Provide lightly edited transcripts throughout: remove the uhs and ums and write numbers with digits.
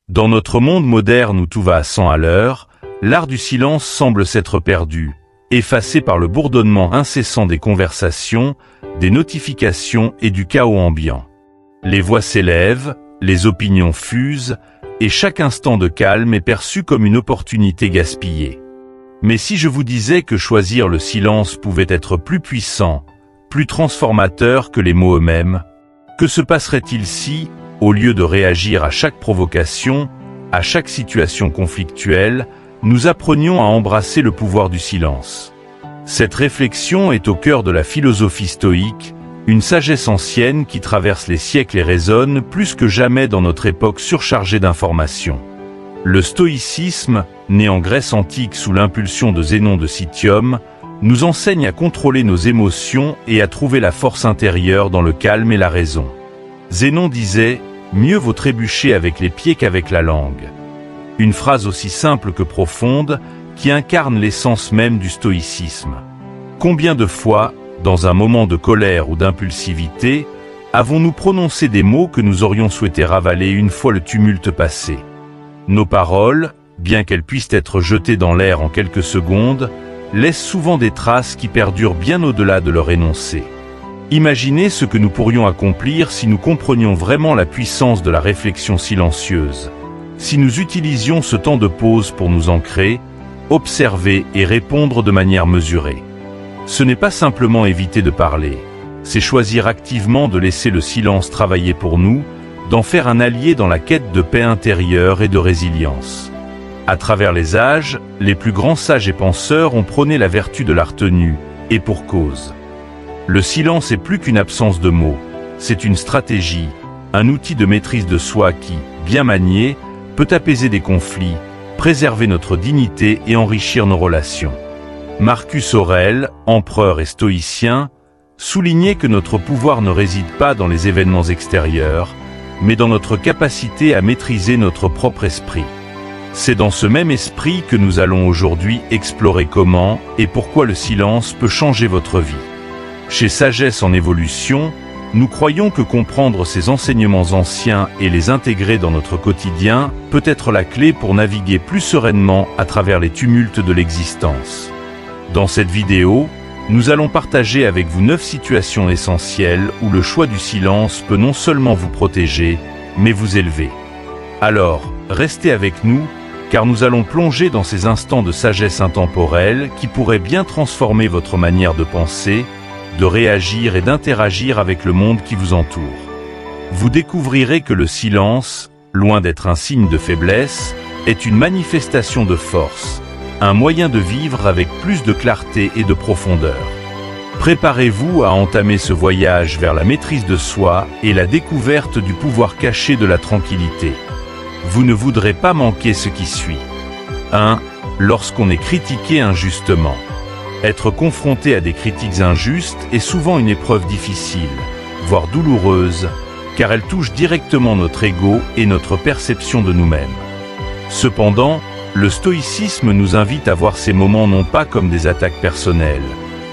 Dans notre monde moderne où tout va à 100 à l'heure, l'art du silence semble s'être perdu, effacé par le bourdonnement incessant des conversations, des notifications et du chaos ambiant. Les voix s'élèvent, les opinions fusent, et chaque instant de calme est perçu comme une opportunité gaspillée. Mais si je vous disais que choisir le silence pouvait être plus puissant, plus transformateur que les mots eux-mêmes, que se passerait-il si, au lieu de réagir à chaque provocation, à chaque situation conflictuelle, nous apprenions à embrasser le pouvoir du silence? Cette réflexion est au cœur de la philosophie stoïque, une sagesse ancienne qui traverse les siècles et résonne plus que jamais dans notre époque surchargée d'informations. Le stoïcisme, né en Grèce antique sous l'impulsion de Zénon de Citium, nous enseigne à contrôler nos émotions et à trouver la force intérieure dans le calme et la raison. Zénon disait « Mieux vaut trébucher avec les pieds qu'avec la langue ». Une phrase aussi simple que profonde, qui incarne l'essence même du stoïcisme. Combien de fois, dans un moment de colère ou d'impulsivité, avons-nous prononcé des mots que nous aurions souhaité ravaler une fois le tumulte passé? Nos paroles, bien qu'elles puissent être jetées dans l'air en quelques secondes, laissent souvent des traces qui perdurent bien au-delà de leur énoncé. Imaginez ce que nous pourrions accomplir si nous comprenions vraiment la puissance de la réflexion silencieuse, si nous utilisions ce temps de pause pour nous ancrer, observer et répondre de manière mesurée. Ce n'est pas simplement éviter de parler, c'est choisir activement de laisser le silence travailler pour nous, d'en faire un allié dans la quête de paix intérieure et de résilience. À travers les âges, les plus grands sages et penseurs ont prôné la vertu de la retenue, et pour cause. Le silence est plus qu'une absence de mots, c'est une stratégie, un outil de maîtrise de soi qui, bien manié, peut apaiser des conflits, préserver notre dignité et enrichir nos relations. Marcus Aurèle, empereur et stoïcien, soulignait que notre pouvoir ne réside pas dans les événements extérieurs, mais dans notre capacité à maîtriser notre propre esprit. C'est dans ce même esprit que nous allons aujourd'hui explorer comment et pourquoi le silence peut changer votre vie. Chez Sagesse en évolution, nous croyons que comprendre ces enseignements anciens et les intégrer dans notre quotidien peut être la clé pour naviguer plus sereinement à travers les tumultes de l'existence. Dans cette vidéo, nous allons partager avec vous 9 situations essentielles où le choix du silence peut non seulement vous protéger, mais vous élever. Alors, restez avec nous, car nous allons plonger dans ces instants de sagesse intemporelle qui pourraient bien transformer votre manière de penser, de réagir et d'interagir avec le monde qui vous entoure. Vous découvrirez que le silence, loin d'être un signe de faiblesse, est une manifestation de force, un moyen de vivre avec plus de clarté et de profondeur. Préparez-vous à entamer ce voyage vers la maîtrise de soi et la découverte du pouvoir caché de la tranquillité. Vous ne voudrez pas manquer ce qui suit. 1. Lorsqu'on est critiqué injustement. Être confronté à des critiques injustes est souvent une épreuve difficile, voire douloureuse, car elle touche directement notre ego et notre perception de nous-mêmes. Cependant, le stoïcisme nous invite à voir ces moments non pas comme des attaques personnelles,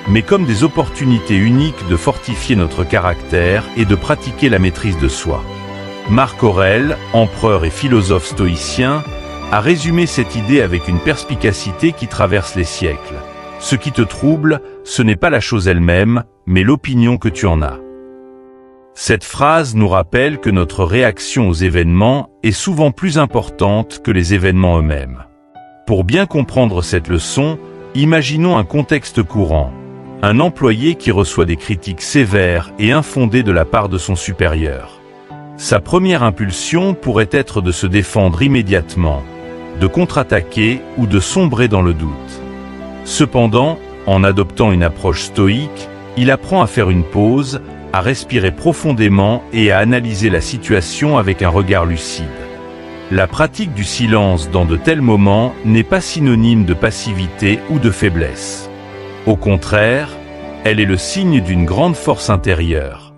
mais comme des opportunités uniques de fortifier notre caractère et de pratiquer la maîtrise de soi. Marc Aurèle, empereur et philosophe stoïcien, a résumé cette idée avec une perspicacité qui traverse les siècles. Ce qui te trouble, ce n'est pas la chose elle-même, mais l'opinion que tu en as. Cette phrase nous rappelle que notre réaction aux événements est souvent plus importante que les événements eux-mêmes. Pour bien comprendre cette leçon, imaginons un contexte courant. Un employé qui reçoit des critiques sévères et infondées de la part de son supérieur. Sa première impulsion pourrait être de se défendre immédiatement, de contre-attaquer ou de sombrer dans le doute. Cependant, en adoptant une approche stoïque, il apprend à faire une pause, à respirer profondément et à analyser la situation avec un regard lucide. La pratique du silence dans de tels moments n'est pas synonyme de passivité ou de faiblesse. Au contraire, elle est le signe d'une grande force intérieure.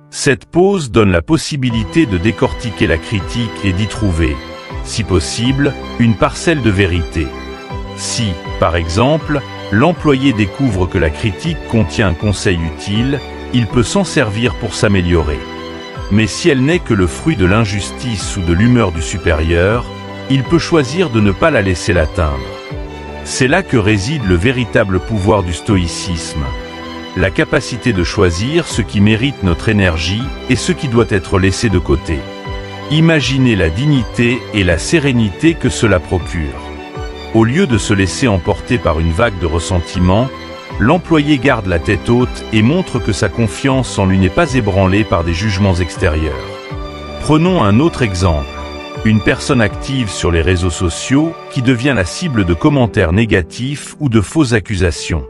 Cette pause donne la possibilité de décortiquer la critique et d'y trouver, si possible, une parcelle de vérité. Si, par exemple, l'employé découvre que la critique contient un conseil utile, il peut s'en servir pour s'améliorer. Mais si elle n'est que le fruit de l'injustice ou de l'humeur du supérieur, il peut choisir de ne pas la laisser l'atteindre. C'est là que réside le véritable pouvoir du stoïcisme. La capacité de choisir ce qui mérite notre énergie et ce qui doit être laissé de côté. Imaginez la dignité et la sérénité que cela procure. Au lieu de se laisser emporter par une vague de ressentiment, l'employé garde la tête haute et montre que sa confiance en lui n'est pas ébranlée par des jugements extérieurs. Prenons un autre exemple. Une personne active sur les réseaux sociaux qui devient la cible de commentaires négatifs ou de fausses accusations.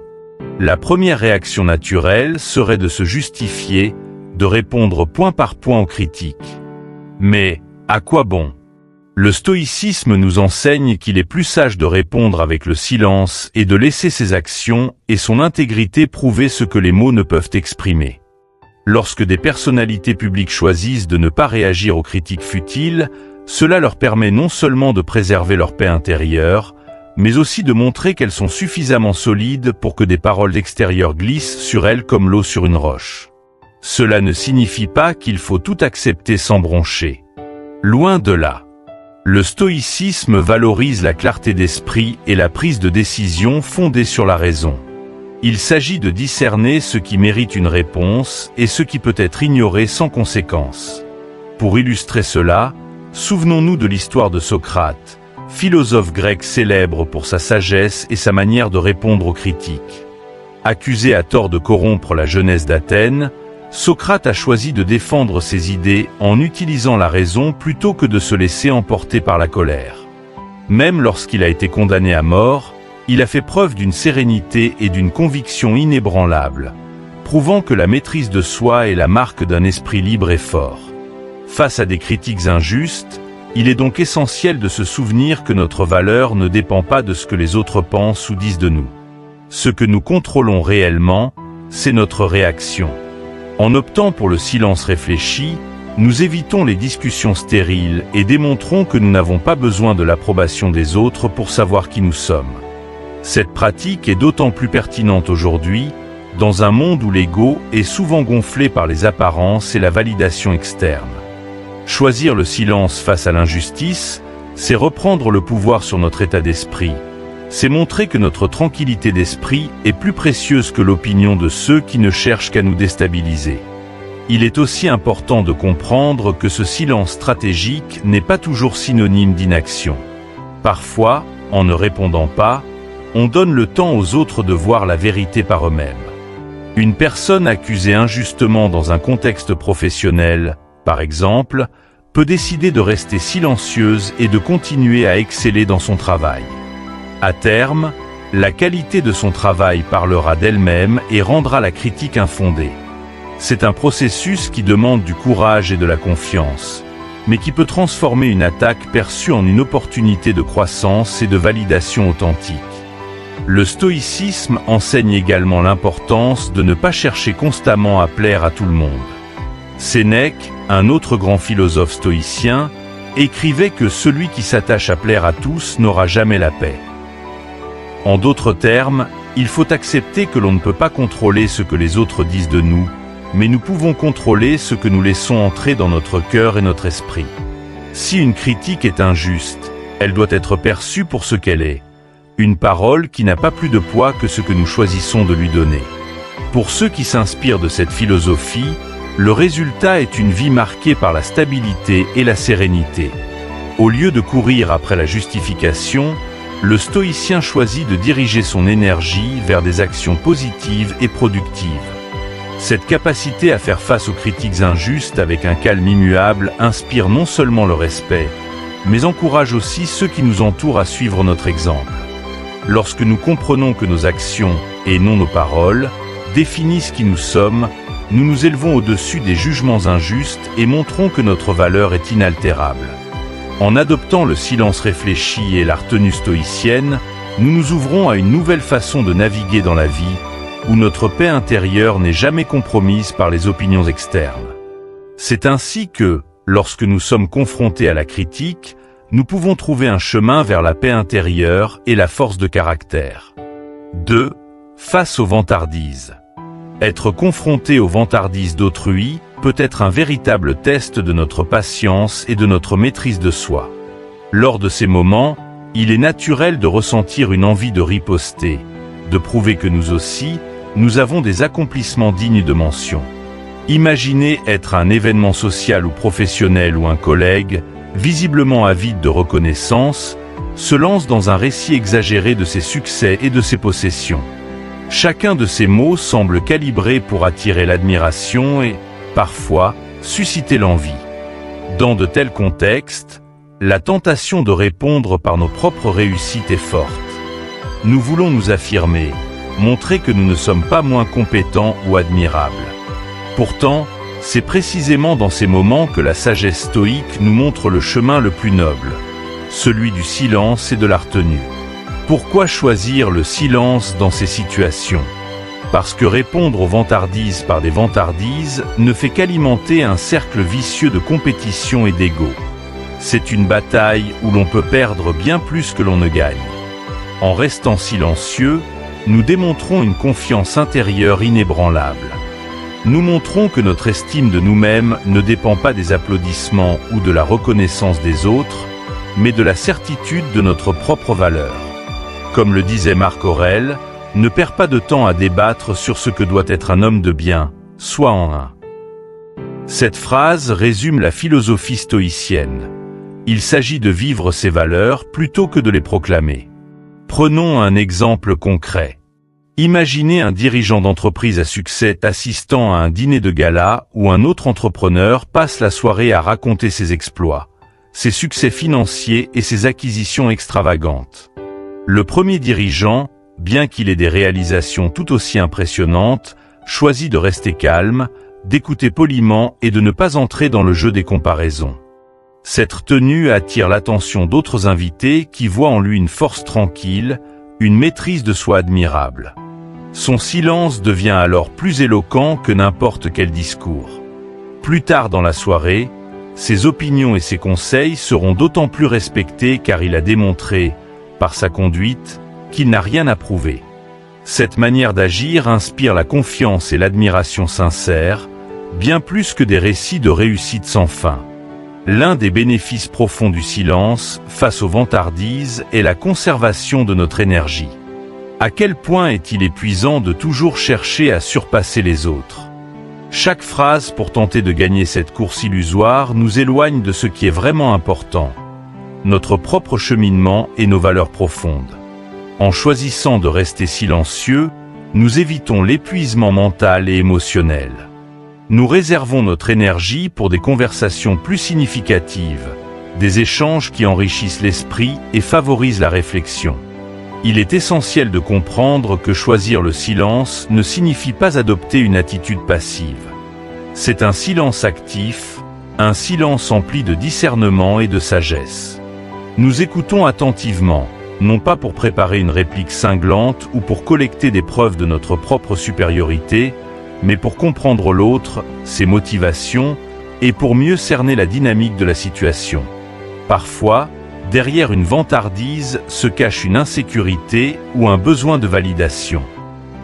La première réaction naturelle serait de se justifier, de répondre point par point aux critiques. Mais, à quoi bon? Le stoïcisme nous enseigne qu'il est plus sage de répondre avec le silence et de laisser ses actions et son intégrité prouver ce que les mots ne peuvent exprimer. Lorsque des personnalités publiques choisissent de ne pas réagir aux critiques futiles, cela leur permet non seulement de préserver leur paix intérieure, mais aussi de montrer qu'elles sont suffisamment solides pour que des paroles extérieures glissent sur elles comme l'eau sur une roche. Cela ne signifie pas qu'il faut tout accepter sans broncher. Loin de là. Le stoïcisme valorise la clarté d'esprit et la prise de décision fondée sur la raison. Il s'agit de discerner ce qui mérite une réponse et ce qui peut être ignoré sans conséquence. Pour illustrer cela, souvenons-nous de l'histoire de Socrate, philosophe grec célèbre pour sa sagesse et sa manière de répondre aux critiques. Accusé à tort de corrompre la jeunesse d'Athènes, Socrate a choisi de défendre ses idées en utilisant la raison plutôt que de se laisser emporter par la colère. Même lorsqu'il a été condamné à mort, il a fait preuve d'une sérénité et d'une conviction inébranlables, prouvant que la maîtrise de soi est la marque d'un esprit libre et fort. Face à des critiques injustes, il est donc essentiel de se souvenir que notre valeur ne dépend pas de ce que les autres pensent ou disent de nous. Ce que nous contrôlons réellement, c'est notre réaction. En optant pour le silence réfléchi, nous évitons les discussions stériles et démontrons que nous n'avons pas besoin de l'approbation des autres pour savoir qui nous sommes. Cette pratique est d'autant plus pertinente aujourd'hui, dans un monde où l'ego est souvent gonflé par les apparences et la validation externe. Choisir le silence face à l'injustice, c'est reprendre le pouvoir sur notre état d'esprit. C'est montrer que notre tranquillité d'esprit est plus précieuse que l'opinion de ceux qui ne cherchent qu'à nous déstabiliser. Il est aussi important de comprendre que ce silence stratégique n'est pas toujours synonyme d'inaction. Parfois, en ne répondant pas, on donne le temps aux autres de voir la vérité par eux-mêmes. Une personne accusée injustement dans un contexte professionnel, par exemple, peut décider de rester silencieuse et de continuer à exceller dans son travail. À terme, la qualité de son travail parlera d'elle-même et rendra la critique infondée. C'est un processus qui demande du courage et de la confiance, mais qui peut transformer une attaque perçue en une opportunité de croissance et de validation authentique. Le stoïcisme enseigne également l'importance de ne pas chercher constamment à plaire à tout le monde. Sénèque, un autre grand philosophe stoïcien, écrivait que celui qui s'attache à plaire à tous n'aura jamais la paix. En d'autres termes, il faut accepter que l'on ne peut pas contrôler ce que les autres disent de nous, mais nous pouvons contrôler ce que nous laissons entrer dans notre cœur et notre esprit. Si une critique est injuste, elle doit être perçue pour ce qu'elle est, une parole qui n'a pas plus de poids que ce que nous choisissons de lui donner. Pour ceux qui s'inspirent de cette philosophie, le résultat est une vie marquée par la stabilité et la sérénité. Au lieu de courir après la justification, le stoïcien choisit de diriger son énergie vers des actions positives et productives. Cette capacité à faire face aux critiques injustes avec un calme immuable inspire non seulement le respect, mais encourage aussi ceux qui nous entourent à suivre notre exemple. Lorsque nous comprenons que nos actions, et non nos paroles, définissent qui nous sommes, nous nous élevons au-dessus des jugements injustes et montrons que notre valeur est inaltérable. En adoptant le silence réfléchi et la retenue stoïcienne, nous nous ouvrons à une nouvelle façon de naviguer dans la vie, où notre paix intérieure n'est jamais compromise par les opinions externes. C'est ainsi que, lorsque nous sommes confrontés à la critique, nous pouvons trouver un chemin vers la paix intérieure et la force de caractère. 2. Face aux vantardises. Être confronté aux vantardises d'autrui, peut être un véritable test de notre patience et de notre maîtrise de soi. Lors de ces moments, il est naturel de ressentir une envie de riposter, de prouver que nous aussi, nous avons des accomplissements dignes de mention. Imaginez être un événement social ou professionnel où un collègue, visiblement avide de reconnaissance, se lance dans un récit exagéré de ses succès et de ses possessions. Chacun de ces mots semble calibré pour attirer l'admiration et, parfois, susciter l'envie. Dans de tels contextes, la tentation de répondre par nos propres réussites est forte. Nous voulons nous affirmer, montrer que nous ne sommes pas moins compétents ou admirables. Pourtant, c'est précisément dans ces moments que la sagesse stoïque nous montre le chemin le plus noble, celui du silence et de la retenue. Pourquoi choisir le silence dans ces situations? Parce que répondre aux vantardises par des vantardises ne fait qu'alimenter un cercle vicieux de compétition et d'ego. C'est une bataille où l'on peut perdre bien plus que l'on ne gagne. En restant silencieux, nous démontrons une confiance intérieure inébranlable. Nous montrons que notre estime de nous-mêmes ne dépend pas des applaudissements ou de la reconnaissance des autres, mais de la certitude de notre propre valeur. Comme le disait Marc Aurèle, ne perds pas de temps à débattre sur ce que doit être un homme de bien, sois en un. Cette phrase résume la philosophie stoïcienne. Il s'agit de vivre ses valeurs plutôt que de les proclamer. Prenons un exemple concret. Imaginez un dirigeant d'entreprise à succès assistant à un dîner de gala où un autre entrepreneur passe la soirée à raconter ses exploits, ses succès financiers et ses acquisitions extravagantes. Le premier dirigeant, bien qu'il ait des réalisations tout aussi impressionnantes, choisit de rester calme, d'écouter poliment et de ne pas entrer dans le jeu des comparaisons. Cette tenue attire l'attention d'autres invités qui voient en lui une force tranquille, une maîtrise de soi admirable. Son silence devient alors plus éloquent que n'importe quel discours. Plus tard dans la soirée, ses opinions et ses conseils seront d'autant plus respectés car il a démontré, par sa conduite, qu'il n'a rien à prouver. Cette manière d'agir inspire la confiance et l'admiration sincère, bien plus que des récits de réussite sans fin. L'un des bénéfices profonds du silence, face aux vantardises, est la conservation de notre énergie. À quel point est-il épuisant de toujours chercher à surpasser les autres? Chaque phrase pour tenter de gagner cette course illusoire nous éloigne de ce qui est vraiment important, notre propre cheminement et nos valeurs profondes. En choisissant de rester silencieux, nous évitons l'épuisement mental et émotionnel. Nous réservons notre énergie pour des conversations plus significatives, des échanges qui enrichissent l'esprit et favorisent la réflexion. Il est essentiel de comprendre que choisir le silence ne signifie pas adopter une attitude passive. C'est un silence actif, un silence empli de discernement et de sagesse. Nous écoutons attentivement, non pas pour préparer une réplique cinglante ou pour collecter des preuves de notre propre supériorité, mais pour comprendre l'autre, ses motivations, et pour mieux cerner la dynamique de la situation. Parfois, derrière une vantardise se cache une insécurité ou un besoin de validation.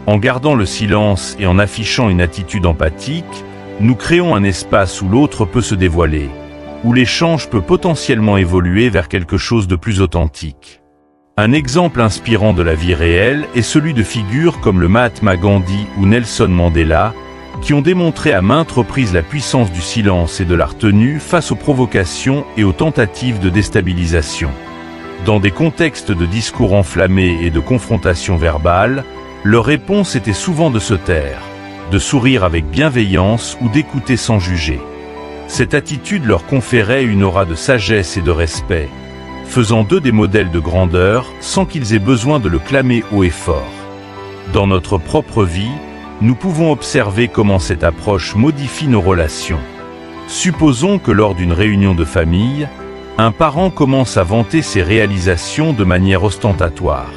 En gardant le silence et en affichant une attitude empathique, nous créons un espace où l'autre peut se dévoiler, où l'échange peut potentiellement évoluer vers quelque chose de plus authentique. Un exemple inspirant de la vie réelle est celui de figures comme le Mahatma Gandhi ou Nelson Mandela, qui ont démontré à maintes reprises la puissance du silence et de la retenue face aux provocations et aux tentatives de déstabilisation. Dans des contextes de discours enflammés et de confrontations verbales, leur réponse était souvent de se taire, de sourire avec bienveillance ou d'écouter sans juger. Cette attitude leur conférait une aura de sagesse et de respect, faisant d'eux des modèles de grandeur sans qu'ils aient besoin de le clamer haut et fort. Dans notre propre vie, nous pouvons observer comment cette approche modifie nos relations. Supposons que lors d'une réunion de famille, un parent commence à vanter ses réalisations de manière ostentatoire.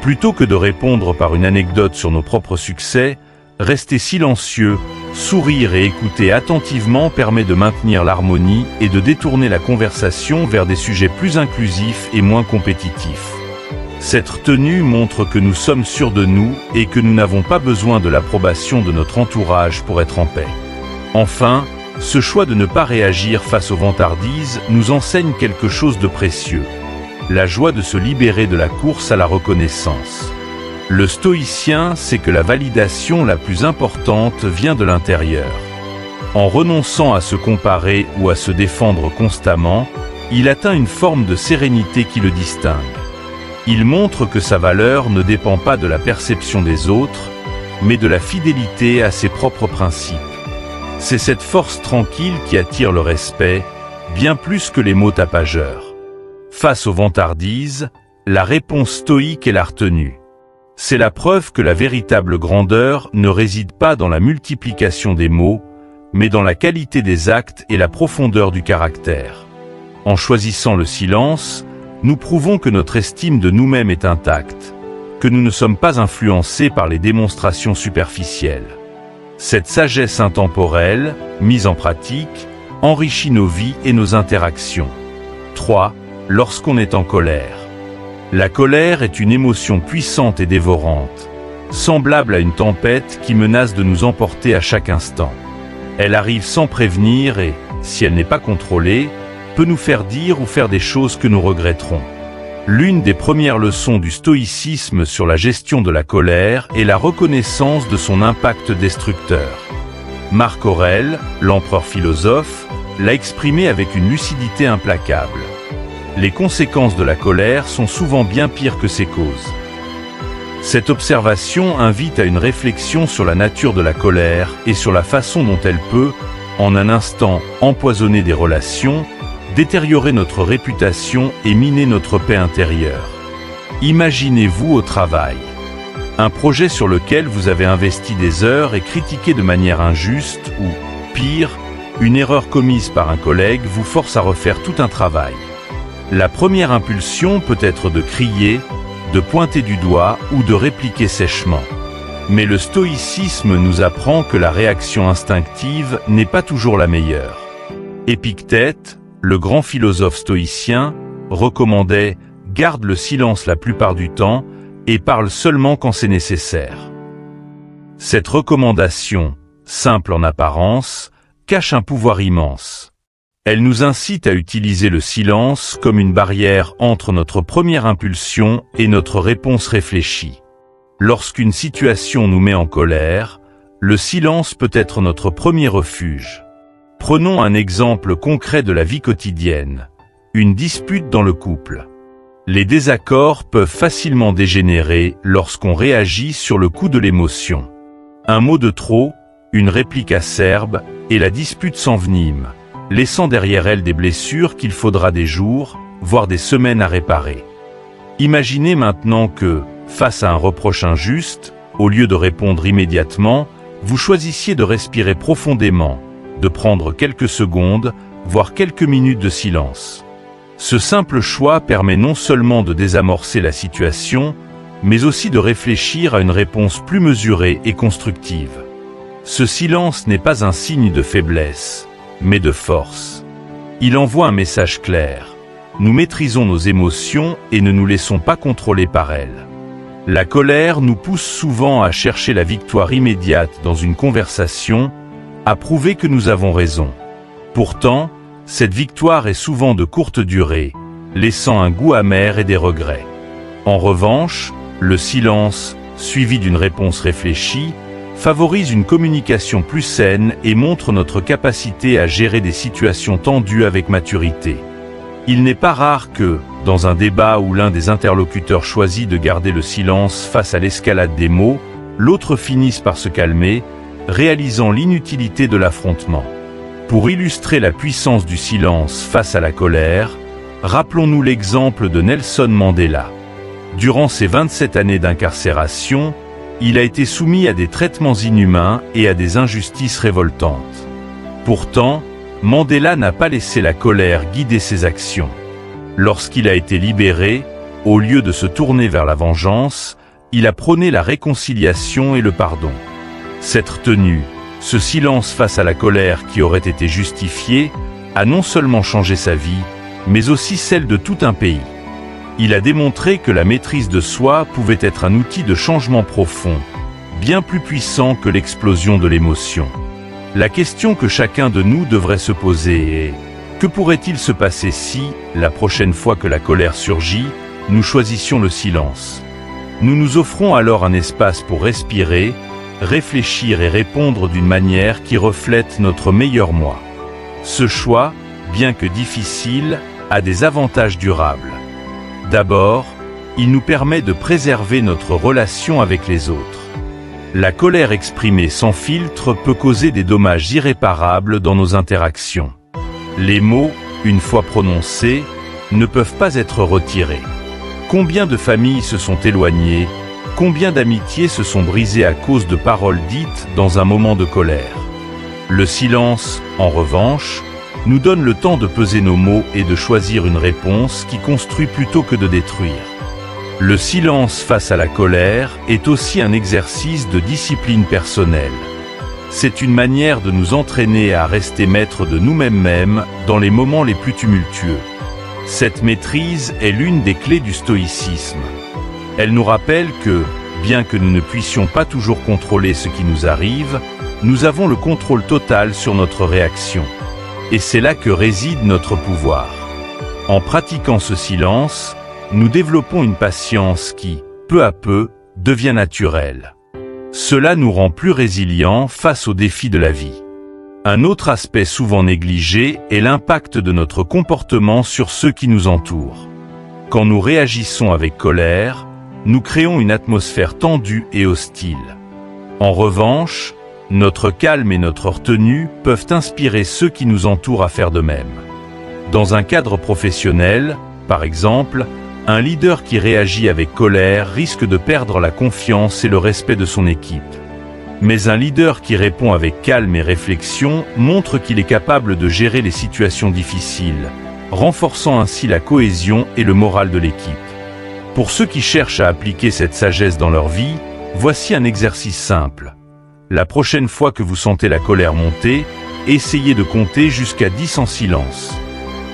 Plutôt que de répondre par une anecdote sur nos propres succès, rester silencieux, sourire et écouter attentivement permet de maintenir l'harmonie et de détourner la conversation vers des sujets plus inclusifs et moins compétitifs. Cette retenue montre que nous sommes sûrs de nous et que nous n'avons pas besoin de l'approbation de notre entourage pour être en paix. Enfin, ce choix de ne pas réagir face aux vantardises nous enseigne quelque chose de précieux. La joie de se libérer de la course à la reconnaissance. Le stoïcien sait que la validation la plus importante vient de l'intérieur. En renonçant à se comparer ou à se défendre constamment, il atteint une forme de sérénité qui le distingue. Il montre que sa valeur ne dépend pas de la perception des autres, mais de la fidélité à ses propres principes. C'est cette force tranquille qui attire le respect, bien plus que les mots tapageurs. Face aux vantardises, la réponse stoïque est la retenue. C'est la preuve que la véritable grandeur ne réside pas dans la multiplication des mots, mais dans la qualité des actes et la profondeur du caractère. En choisissant le silence, nous prouvons que notre estime de nous-mêmes est intacte, que nous ne sommes pas influencés par les démonstrations superficielles. Cette sagesse intemporelle, mise en pratique, enrichit nos vies et nos interactions. 3. Lorsqu'on est en colère. La colère est une émotion puissante et dévorante, semblable à une tempête qui menace de nous emporter à chaque instant. Elle arrive sans prévenir et, si elle n'est pas contrôlée, peut nous faire dire ou faire des choses que nous regretterons. L'une des premières leçons du stoïcisme sur la gestion de la colère est la reconnaissance de son impact destructeur. Marc Aurèle, l'empereur philosophe, l'a exprimé avec une lucidité implacable. Les conséquences de la colère sont souvent bien pires que ses causes. Cette observation invite à une réflexion sur la nature de la colère et sur la façon dont elle peut, en un instant, empoisonner des relations, détériorer notre réputation et miner notre paix intérieure. Imaginez-vous au travail. Un projet sur lequel vous avez investi des heures et critiqué de manière injuste ou, pire, une erreur commise par un collègue vous force à refaire tout un travail. La première impulsion peut être de crier, de pointer du doigt ou de répliquer sèchement. Mais le stoïcisme nous apprend que la réaction instinctive n'est pas toujours la meilleure. Épictète, le grand philosophe stoïcien, recommandait « garde le silence la plupart du temps et parle seulement quand c'est nécessaire ». Cette recommandation, simple en apparence, cache un pouvoir immense. Elle nous incite à utiliser le silence comme une barrière entre notre première impulsion et notre réponse réfléchie. Lorsqu'une situation nous met en colère, le silence peut être notre premier refuge. Prenons un exemple concret de la vie quotidienne, une dispute dans le couple. Les désaccords peuvent facilement dégénérer lorsqu'on réagit sur le coup de l'émotion. Un mot de trop, une réplique acerbe, et la dispute s'envenime, laissant derrière elle des blessures qu'il faudra des jours, voire des semaines à réparer. Imaginez maintenant que, face à un reproche injuste, au lieu de répondre immédiatement, vous choisissiez de respirer profondément, de prendre quelques secondes, voire quelques minutes de silence. Ce simple choix permet non seulement de désamorcer la situation, mais aussi de réfléchir à une réponse plus mesurée et constructive. Ce silence n'est pas un signe de faiblesse, mais de force. Il envoie un message clair. Nous maîtrisons nos émotions et ne nous laissons pas contrôler par elles. La colère nous pousse souvent à chercher la victoire immédiate dans une conversation, à prouver que nous avons raison. Pourtant, cette victoire est souvent de courte durée, laissant un goût amer et des regrets. En revanche, le silence, suivi d'une réponse réfléchie, favorise une communication plus saine et montre notre capacité à gérer des situations tendues avec maturité. Il n'est pas rare que, dans un débat où l'un des interlocuteurs choisit de garder le silence face à l'escalade des mots, l'autre finisse par se calmer, réalisant l'inutilité de l'affrontement. Pour illustrer la puissance du silence face à la colère, rappelons-nous l'exemple de Nelson Mandela. Durant ses 27 années d'incarcération, il a été soumis à des traitements inhumains et à des injustices révoltantes. Pourtant, Mandela n'a pas laissé la colère guider ses actions. Lorsqu'il a été libéré, au lieu de se tourner vers la vengeance, il a prôné la réconciliation et le pardon. Cette retenue, ce silence face à la colère qui aurait été justifiée, a non seulement changé sa vie, mais aussi celle de tout un pays. Il a démontré que la maîtrise de soi pouvait être un outil de changement profond, bien plus puissant que l'explosion de l'émotion. La question que chacun de nous devrait se poser est: que pourrait-il se passer si, la prochaine fois que la colère surgit, nous choisissions le silence? Nous nous offrons alors un espace pour respirer, réfléchir et répondre d'une manière qui reflète notre meilleur moi. Ce choix, bien que difficile, a des avantages durables. D'abord, il nous permet de préserver notre relation avec les autres. La colère exprimée sans filtre peut causer des dommages irréparables dans nos interactions. Les mots, une fois prononcés, ne peuvent pas être retirés. Combien de familles se sont éloignées, combien d'amitiés se sont brisées à cause de paroles dites dans un moment de colère. Le silence, en revanche, nous donne le temps de peser nos mots et de choisir une réponse qui construit plutôt que de détruire. Le silence face à la colère est aussi un exercice de discipline personnelle. C'est une manière de nous entraîner à rester maîtres de nous-mêmes dans les moments les plus tumultueux. Cette maîtrise est l'une des clés du stoïcisme. Elle nous rappelle que, bien que nous ne puissions pas toujours contrôler ce qui nous arrive, nous avons le contrôle total sur notre réaction. Et c'est là que réside notre pouvoir. En pratiquant ce silence, nous développons une patience qui, peu à peu, devient naturelle. Cela nous rend plus résilients face aux défis de la vie. Un autre aspect souvent négligé est l'impact de notre comportement sur ceux qui nous entourent. Quand nous réagissons avec colère, nous créons une atmosphère tendue et hostile. En revanche, notre calme et notre retenue peuvent inspirer ceux qui nous entourent à faire de même. Dans un cadre professionnel, par exemple, un leader qui réagit avec colère risque de perdre la confiance et le respect de son équipe. Mais un leader qui répond avec calme et réflexion montre qu'il est capable de gérer les situations difficiles, renforçant ainsi la cohésion et le moral de l'équipe. Pour ceux qui cherchent à appliquer cette sagesse dans leur vie, voici un exercice simple. La prochaine fois que vous sentez la colère monter, essayez de compter jusqu'à 10 en silence.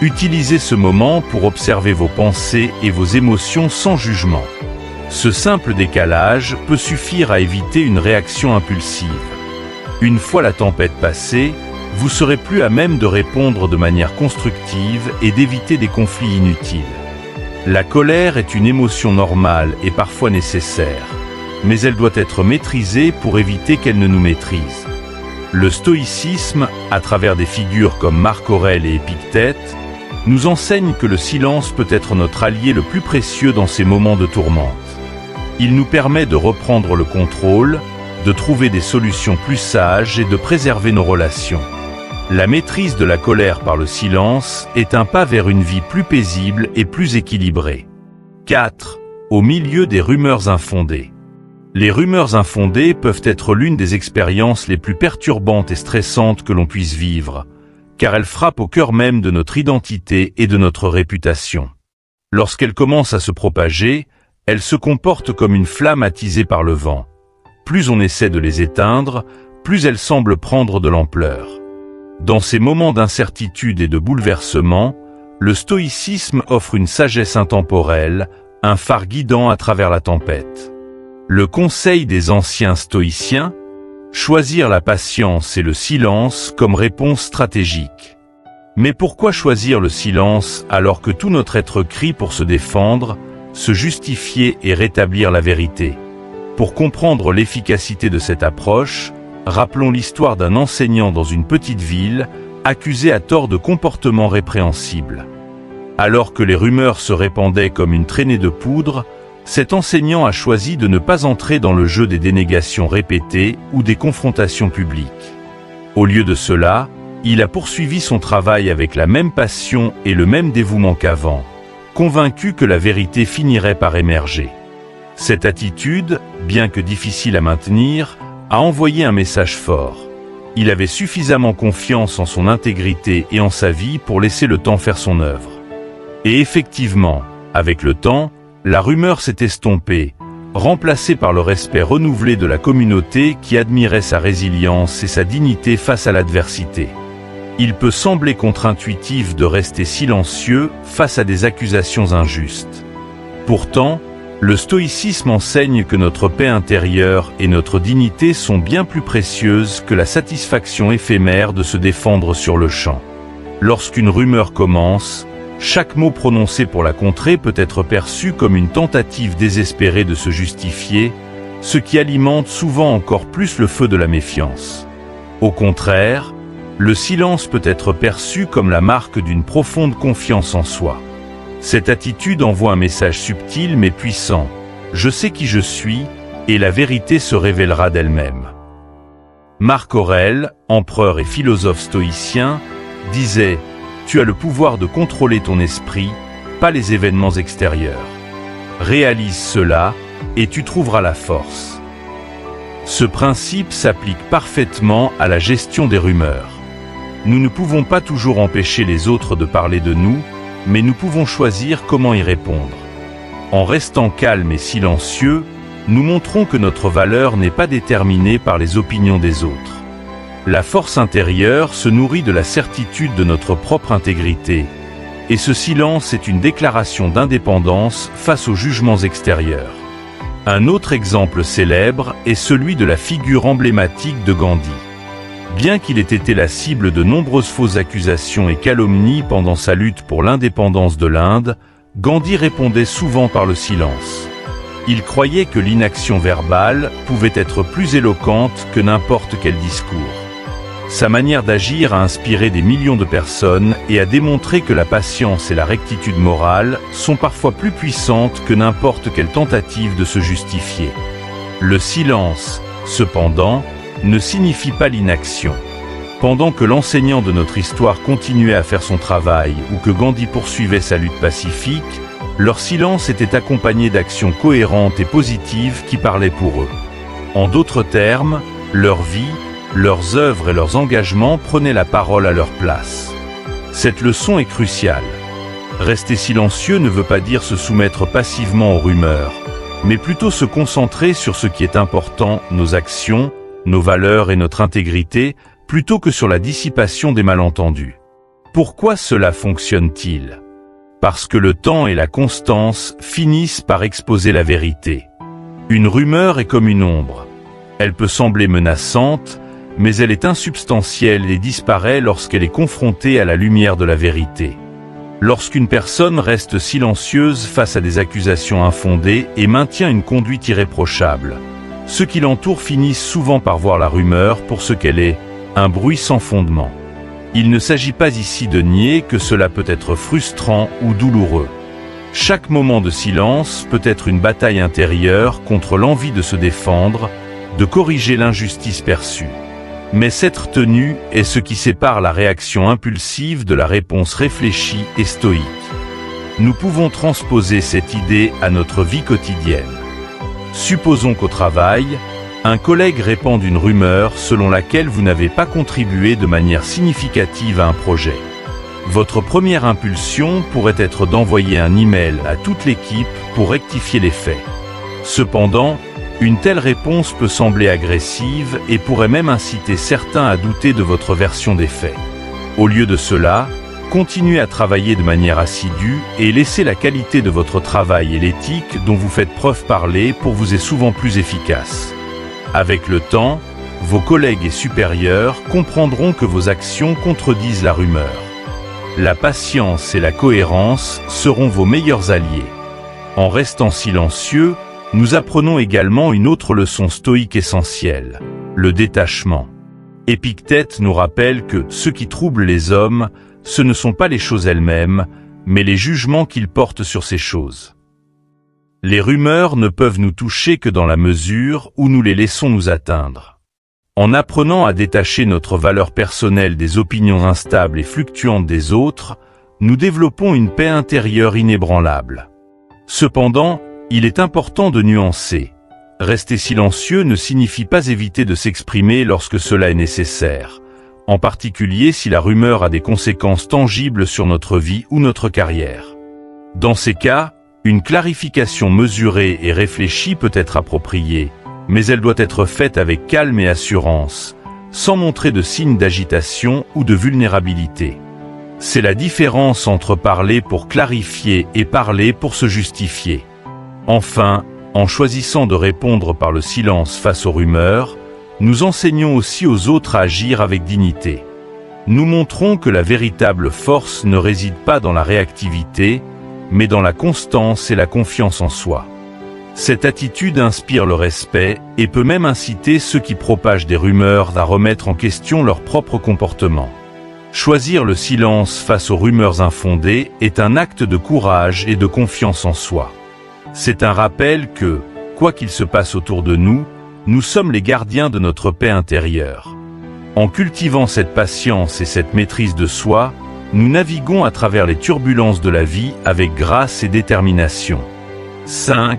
Utilisez ce moment pour observer vos pensées et vos émotions sans jugement. Ce simple décalage peut suffire à éviter une réaction impulsive. Une fois la tempête passée, vous serez plus à même de répondre de manière constructive et d'éviter des conflits inutiles. La colère est une émotion normale et parfois nécessaire, mais elle doit être maîtrisée pour éviter qu'elle ne nous maîtrise. Le stoïcisme, à travers des figures comme Marc Aurèle et Épictète, nous enseigne que le silence peut être notre allié le plus précieux dans ces moments de tourmente. Il nous permet de reprendre le contrôle, de trouver des solutions plus sages et de préserver nos relations. La maîtrise de la colère par le silence est un pas vers une vie plus paisible et plus équilibrée. 4. Au milieu des rumeurs infondées. Les rumeurs infondées peuvent être l'une des expériences les plus perturbantes et stressantes que l'on puisse vivre, car elles frappent au cœur même de notre identité et de notre réputation. Lorsqu'elles commencent à se propager, elles se comportent comme une flamme attisée par le vent. Plus on essaie de les éteindre, plus elles semblent prendre de l'ampleur. Dans ces moments d'incertitude et de bouleversement, le stoïcisme offre une sagesse intemporelle, un phare guidant à travers la tempête. Le conseil des anciens stoïciens: choisir la patience et le silence comme réponse stratégique. Mais pourquoi choisir le silence alors que tout notre être crie pour se défendre, se justifier et rétablir la vérité? Pour comprendre l'efficacité de cette approche, rappelons l'histoire d'un enseignant dans une petite ville, accusé à tort de comportements répréhensibles. Alors que les rumeurs se répandaient comme une traînée de poudre, cet enseignant a choisi de ne pas entrer dans le jeu des dénégations répétées ou des confrontations publiques. Au lieu de cela, il a poursuivi son travail avec la même passion et le même dévouement qu'avant, convaincu que la vérité finirait par émerger. Cette attitude, bien que difficile à maintenir, a envoyé un message fort. Il avait suffisamment confiance en son intégrité et en sa vie pour laisser le temps faire son œuvre. Et effectivement, avec le temps, la rumeur s'est estompée, remplacée par le respect renouvelé de la communauté qui admirait sa résilience et sa dignité face à l'adversité. Il peut sembler contre-intuitif de rester silencieux face à des accusations injustes. Pourtant, Le stoïcisme enseigne que notre paix intérieure et notre dignité sont bien plus précieuses que la satisfaction éphémère de se défendre sur le champ. Lorsqu'une rumeur commence, chaque mot prononcé pour la contrer peut être perçu comme une tentative désespérée de se justifier, ce qui alimente souvent encore plus le feu de la méfiance. Au contraire, le silence peut être perçu comme la marque d'une profonde confiance en soi. Cette attitude envoie un message subtil mais puissant. Je sais qui je suis, et la vérité se révélera d'elle-même. Marc Aurèle, empereur et philosophe stoïcien, disait « Tu as le pouvoir de contrôler ton esprit, pas les événements extérieurs. Réalise cela, et tu trouveras la force. » Ce principe s'applique parfaitement à la gestion des rumeurs. Nous ne pouvons pas toujours empêcher les autres de parler de nous, mais nous pouvons choisir comment y répondre. En restant calmes et silencieux, nous montrons que notre valeur n'est pas déterminée par les opinions des autres. La force intérieure se nourrit de la certitude de notre propre intégrité, et ce silence est une déclaration d'indépendance face aux jugements extérieurs. Un autre exemple célèbre est celui de la figure emblématique de Gandhi. Bien qu'il ait été la cible de nombreuses fausses accusations et calomnies pendant sa lutte pour l'indépendance de l'Inde, Gandhi répondait souvent par le silence. Il croyait que l'inaction verbale pouvait être plus éloquente que n'importe quel discours. Sa manière d'agir a inspiré des millions de personnes et a démontré que la patience et la rectitude morale sont parfois plus puissantes que n'importe quelle tentative de se justifier. Le silence, cependant, ne signifie pas l'inaction. Pendant que l'enseignant de notre histoire continuait à faire son travail ou que Gandhi poursuivait sa lutte pacifique, leur silence était accompagné d'actions cohérentes et positives qui parlaient pour eux. En d'autres termes, leur vie, leurs œuvres et leurs engagements prenaient la parole à leur place. Cette leçon est cruciale. Rester silencieux ne veut pas dire se soumettre passivement aux rumeurs, mais plutôt se concentrer sur ce qui est important, nos actions, nos valeurs et notre intégrité, plutôt que sur la dissipation des malentendus. Pourquoi cela fonctionne-t-il? Parce que le temps et la constance finissent par exposer la vérité. Une rumeur est comme une ombre. Elle peut sembler menaçante, mais elle est insubstantielle et disparaît lorsqu'elle est confrontée à la lumière de la vérité. Lorsqu'une personne reste silencieuse face à des accusations infondées et maintient une conduite irréprochable, ceux qui l'entourent finissent souvent par voir la rumeur pour ce qu'elle est, un bruit sans fondement. Il ne s'agit pas ici de nier que cela peut être frustrant ou douloureux. Chaque moment de silence peut être une bataille intérieure contre l'envie de se défendre, de corriger l'injustice perçue. Mais cette tenue est ce qui sépare la réaction impulsive de la réponse réfléchie et stoïque. Nous pouvons transposer cette idée à notre vie quotidienne. Supposons qu'au travail, un collègue répande une rumeur selon laquelle vous n'avez pas contribué de manière significative à un projet. Votre première impulsion pourrait être d'envoyer un email à toute l'équipe pour rectifier les faits. Cependant, une telle réponse peut sembler agressive et pourrait même inciter certains à douter de votre version des faits. Au lieu de cela, continuez à travailler de manière assidue et laissez la qualité de votre travail et l'éthique dont vous faites preuve parler pour vous est souvent plus efficace. Avec le temps, vos collègues et supérieurs comprendront que vos actions contredisent la rumeur. La patience et la cohérence seront vos meilleurs alliés. En restant silencieux, nous apprenons également une autre leçon stoïque essentielle, le détachement. Épictète nous rappelle que ce qui trouble les hommes, ce ne sont pas les choses elles-mêmes, mais les jugements qu'ils portent sur ces choses. Les rumeurs ne peuvent nous toucher que dans la mesure où nous les laissons nous atteindre. En apprenant à détacher notre valeur personnelle des opinions instables et fluctuantes des autres, nous développons une paix intérieure inébranlable. Cependant, il est important de nuancer. Rester silencieux ne signifie pas éviter de s'exprimer lorsque cela est nécessaire, en particulier si la rumeur a des conséquences tangibles sur notre vie ou notre carrière. Dans ces cas, une clarification mesurée et réfléchie peut être appropriée, mais elle doit être faite avec calme et assurance, sans montrer de signes d'agitation ou de vulnérabilité. C'est la différence entre parler pour clarifier et parler pour se justifier. Enfin, en choisissant de répondre par le silence face aux rumeurs, nous enseignons aussi aux autres à agir avec dignité. Nous montrons que la véritable force ne réside pas dans la réactivité, mais dans la constance et la confiance en soi. Cette attitude inspire le respect et peut même inciter ceux qui propagent des rumeurs à remettre en question leur propre comportement. Choisir le silence face aux rumeurs infondées est un acte de courage et de confiance en soi. C'est un rappel que, quoi qu'il se passe autour de nous, nous sommes les gardiens de notre paix intérieure. En cultivant cette patience et cette maîtrise de soi, nous naviguons à travers les turbulences de la vie avec grâce et détermination. 5.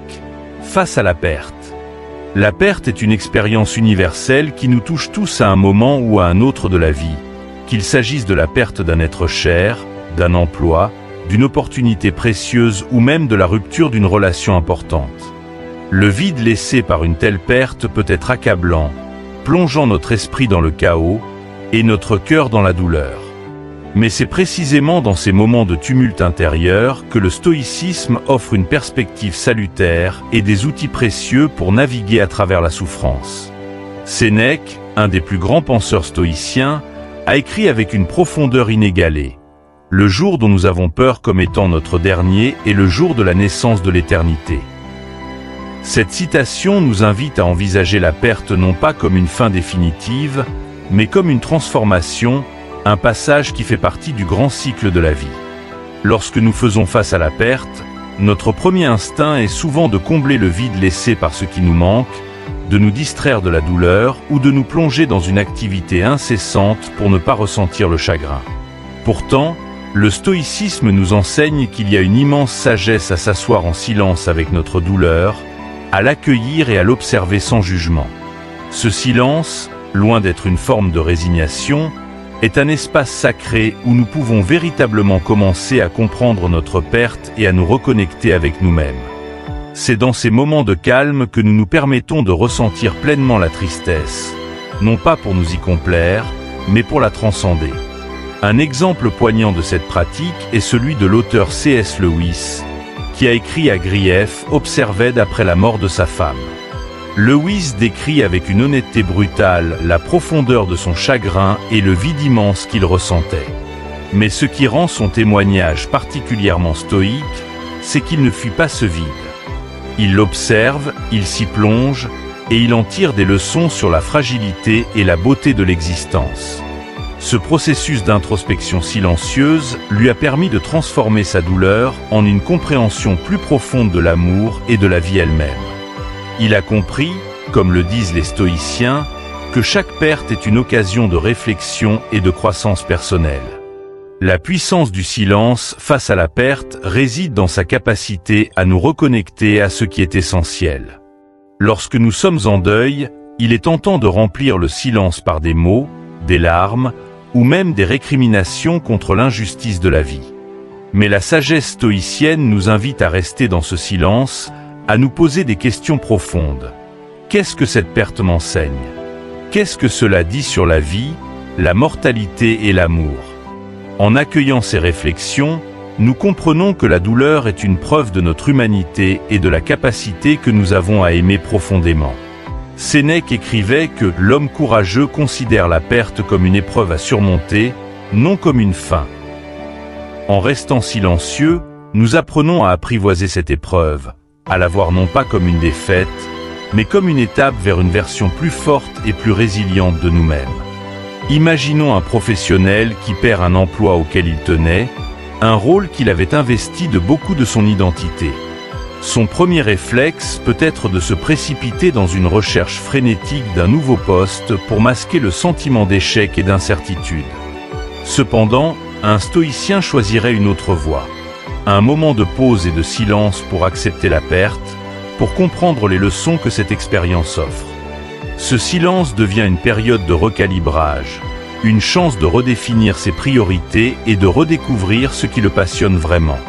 Face à la perte. La perte est une expérience universelle qui nous touche tous à un moment ou à un autre de la vie, qu'il s'agisse de la perte d'un être cher, d'un emploi, d'une opportunité précieuse ou même de la rupture d'une relation importante. Le vide laissé par une telle perte peut être accablant, plongeant notre esprit dans le chaos et notre cœur dans la douleur. Mais c'est précisément dans ces moments de tumulte intérieur que le stoïcisme offre une perspective salutaire et des outils précieux pour naviguer à travers la souffrance. Sénèque, un des plus grands penseurs stoïciens, a écrit avec une profondeur inégalée: « Le jour dont nous avons peur comme étant notre dernier est le jour de la naissance de l'éternité. » Cette citation nous invite à envisager la perte non pas comme une fin définitive, mais comme une transformation, un passage qui fait partie du grand cycle de la vie. Lorsque nous faisons face à la perte, notre premier instinct est souvent de combler le vide laissé par ce qui nous manque, de nous distraire de la douleur ou de nous plonger dans une activité incessante pour ne pas ressentir le chagrin. Pourtant, le stoïcisme nous enseigne qu'il y a une immense sagesse à s'asseoir en silence avec notre douleur, à l'accueillir et à l'observer sans jugement. Ce silence, loin d'être une forme de résignation, est un espace sacré où nous pouvons véritablement commencer à comprendre notre perte et à nous reconnecter avec nous-mêmes. C'est dans ces moments de calme que nous nous permettons de ressentir pleinement la tristesse, non pas pour nous y complaire, mais pour la transcender. Un exemple poignant de cette pratique est celui de l'auteur C.S. Lewis, qui a écrit à grief Observed après la mort de sa femme. Lewis décrit avec une honnêteté brutale la profondeur de son chagrin et le vide immense qu'il ressentait. Mais ce qui rend son témoignage particulièrement stoïque, c'est qu'il ne fuit pas ce vide. Il l'observe, il s'y plonge, et il en tire des leçons sur la fragilité et la beauté de l'existence. Ce processus d'introspection silencieuse lui a permis de transformer sa douleur en une compréhension plus profonde de l'amour et de la vie elle-même. Il a compris, comme le disent les stoïciens, que chaque perte est une occasion de réflexion et de croissance personnelle. La puissance du silence face à la perte réside dans sa capacité à nous reconnecter à ce qui est essentiel. Lorsque nous sommes en deuil, il est tentant de remplir le silence par des mots, des larmes, ou même des récriminations contre l'injustice de la vie. Mais la sagesse stoïcienne nous invite à rester dans ce silence, à nous poser des questions profondes. Qu'est-ce que cette perte m'enseigne? Qu'est-ce que cela dit sur la vie, la mortalité et l'amour? En accueillant ces réflexions, nous comprenons que la douleur est une preuve de notre humanité et de la capacité que nous avons à aimer profondément. Sénèque écrivait que l'homme courageux considère la perte comme une épreuve à surmonter, non comme une fin. En restant silencieux, nous apprenons à apprivoiser cette épreuve, à la voir non pas comme une défaite, mais comme une étape vers une version plus forte et plus résiliente de nous-mêmes. Imaginons un professionnel qui perd un emploi auquel il tenait, un rôle qu'il avait investi de beaucoup de son identité. Son premier réflexe peut être de se précipiter dans une recherche frénétique d'un nouveau poste pour masquer le sentiment d'échec et d'incertitude. Cependant, un stoïcien choisirait une autre voie. Un moment de pause et de silence pour accepter la perte, pour comprendre les leçons que cette expérience offre. Ce silence devient une période de recalibrage, une chance de redéfinir ses priorités et de redécouvrir ce qui le passionne vraiment.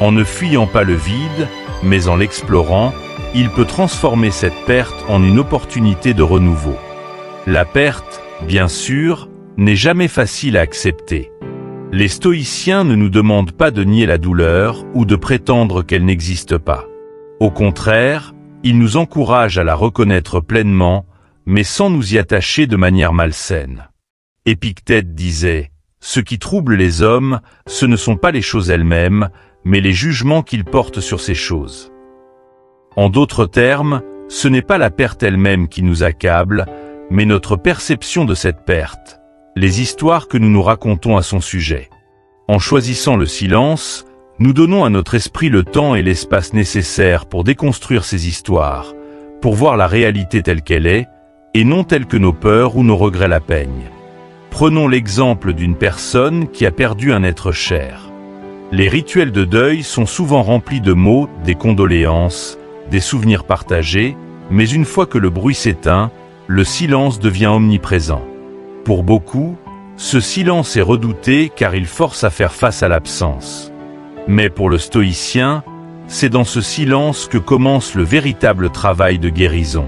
En ne fuyant pas le vide, mais en l'explorant, il peut transformer cette perte en une opportunité de renouveau. La perte, bien sûr, n'est jamais facile à accepter. Les stoïciens ne nous demandent pas de nier la douleur ou de prétendre qu'elle n'existe pas. Au contraire, il nous encourage à la reconnaître pleinement, mais sans nous y attacher de manière malsaine. Épictète disait « Ce qui trouble les hommes, ce ne sont pas les choses elles-mêmes, mais les jugements qu'ils portent sur ces choses. » En d'autres termes, ce n'est pas la perte elle-même qui nous accable, mais notre perception de cette perte, les histoires que nous nous racontons à son sujet. En choisissant le silence, nous donnons à notre esprit le temps et l'espace nécessaires pour déconstruire ces histoires, pour voir la réalité telle qu'elle est, et non telle que nos peurs ou nos regrets la peignent. Prenons l'exemple d'une personne qui a perdu un être cher. Les rituels de deuil sont souvent remplis de mots, des condoléances, des souvenirs partagés, mais une fois que le bruit s'éteint, le silence devient omniprésent. Pour beaucoup, ce silence est redouté car il force à faire face à l'absence. Mais pour le stoïcien, c'est dans ce silence que commence le véritable travail de guérison.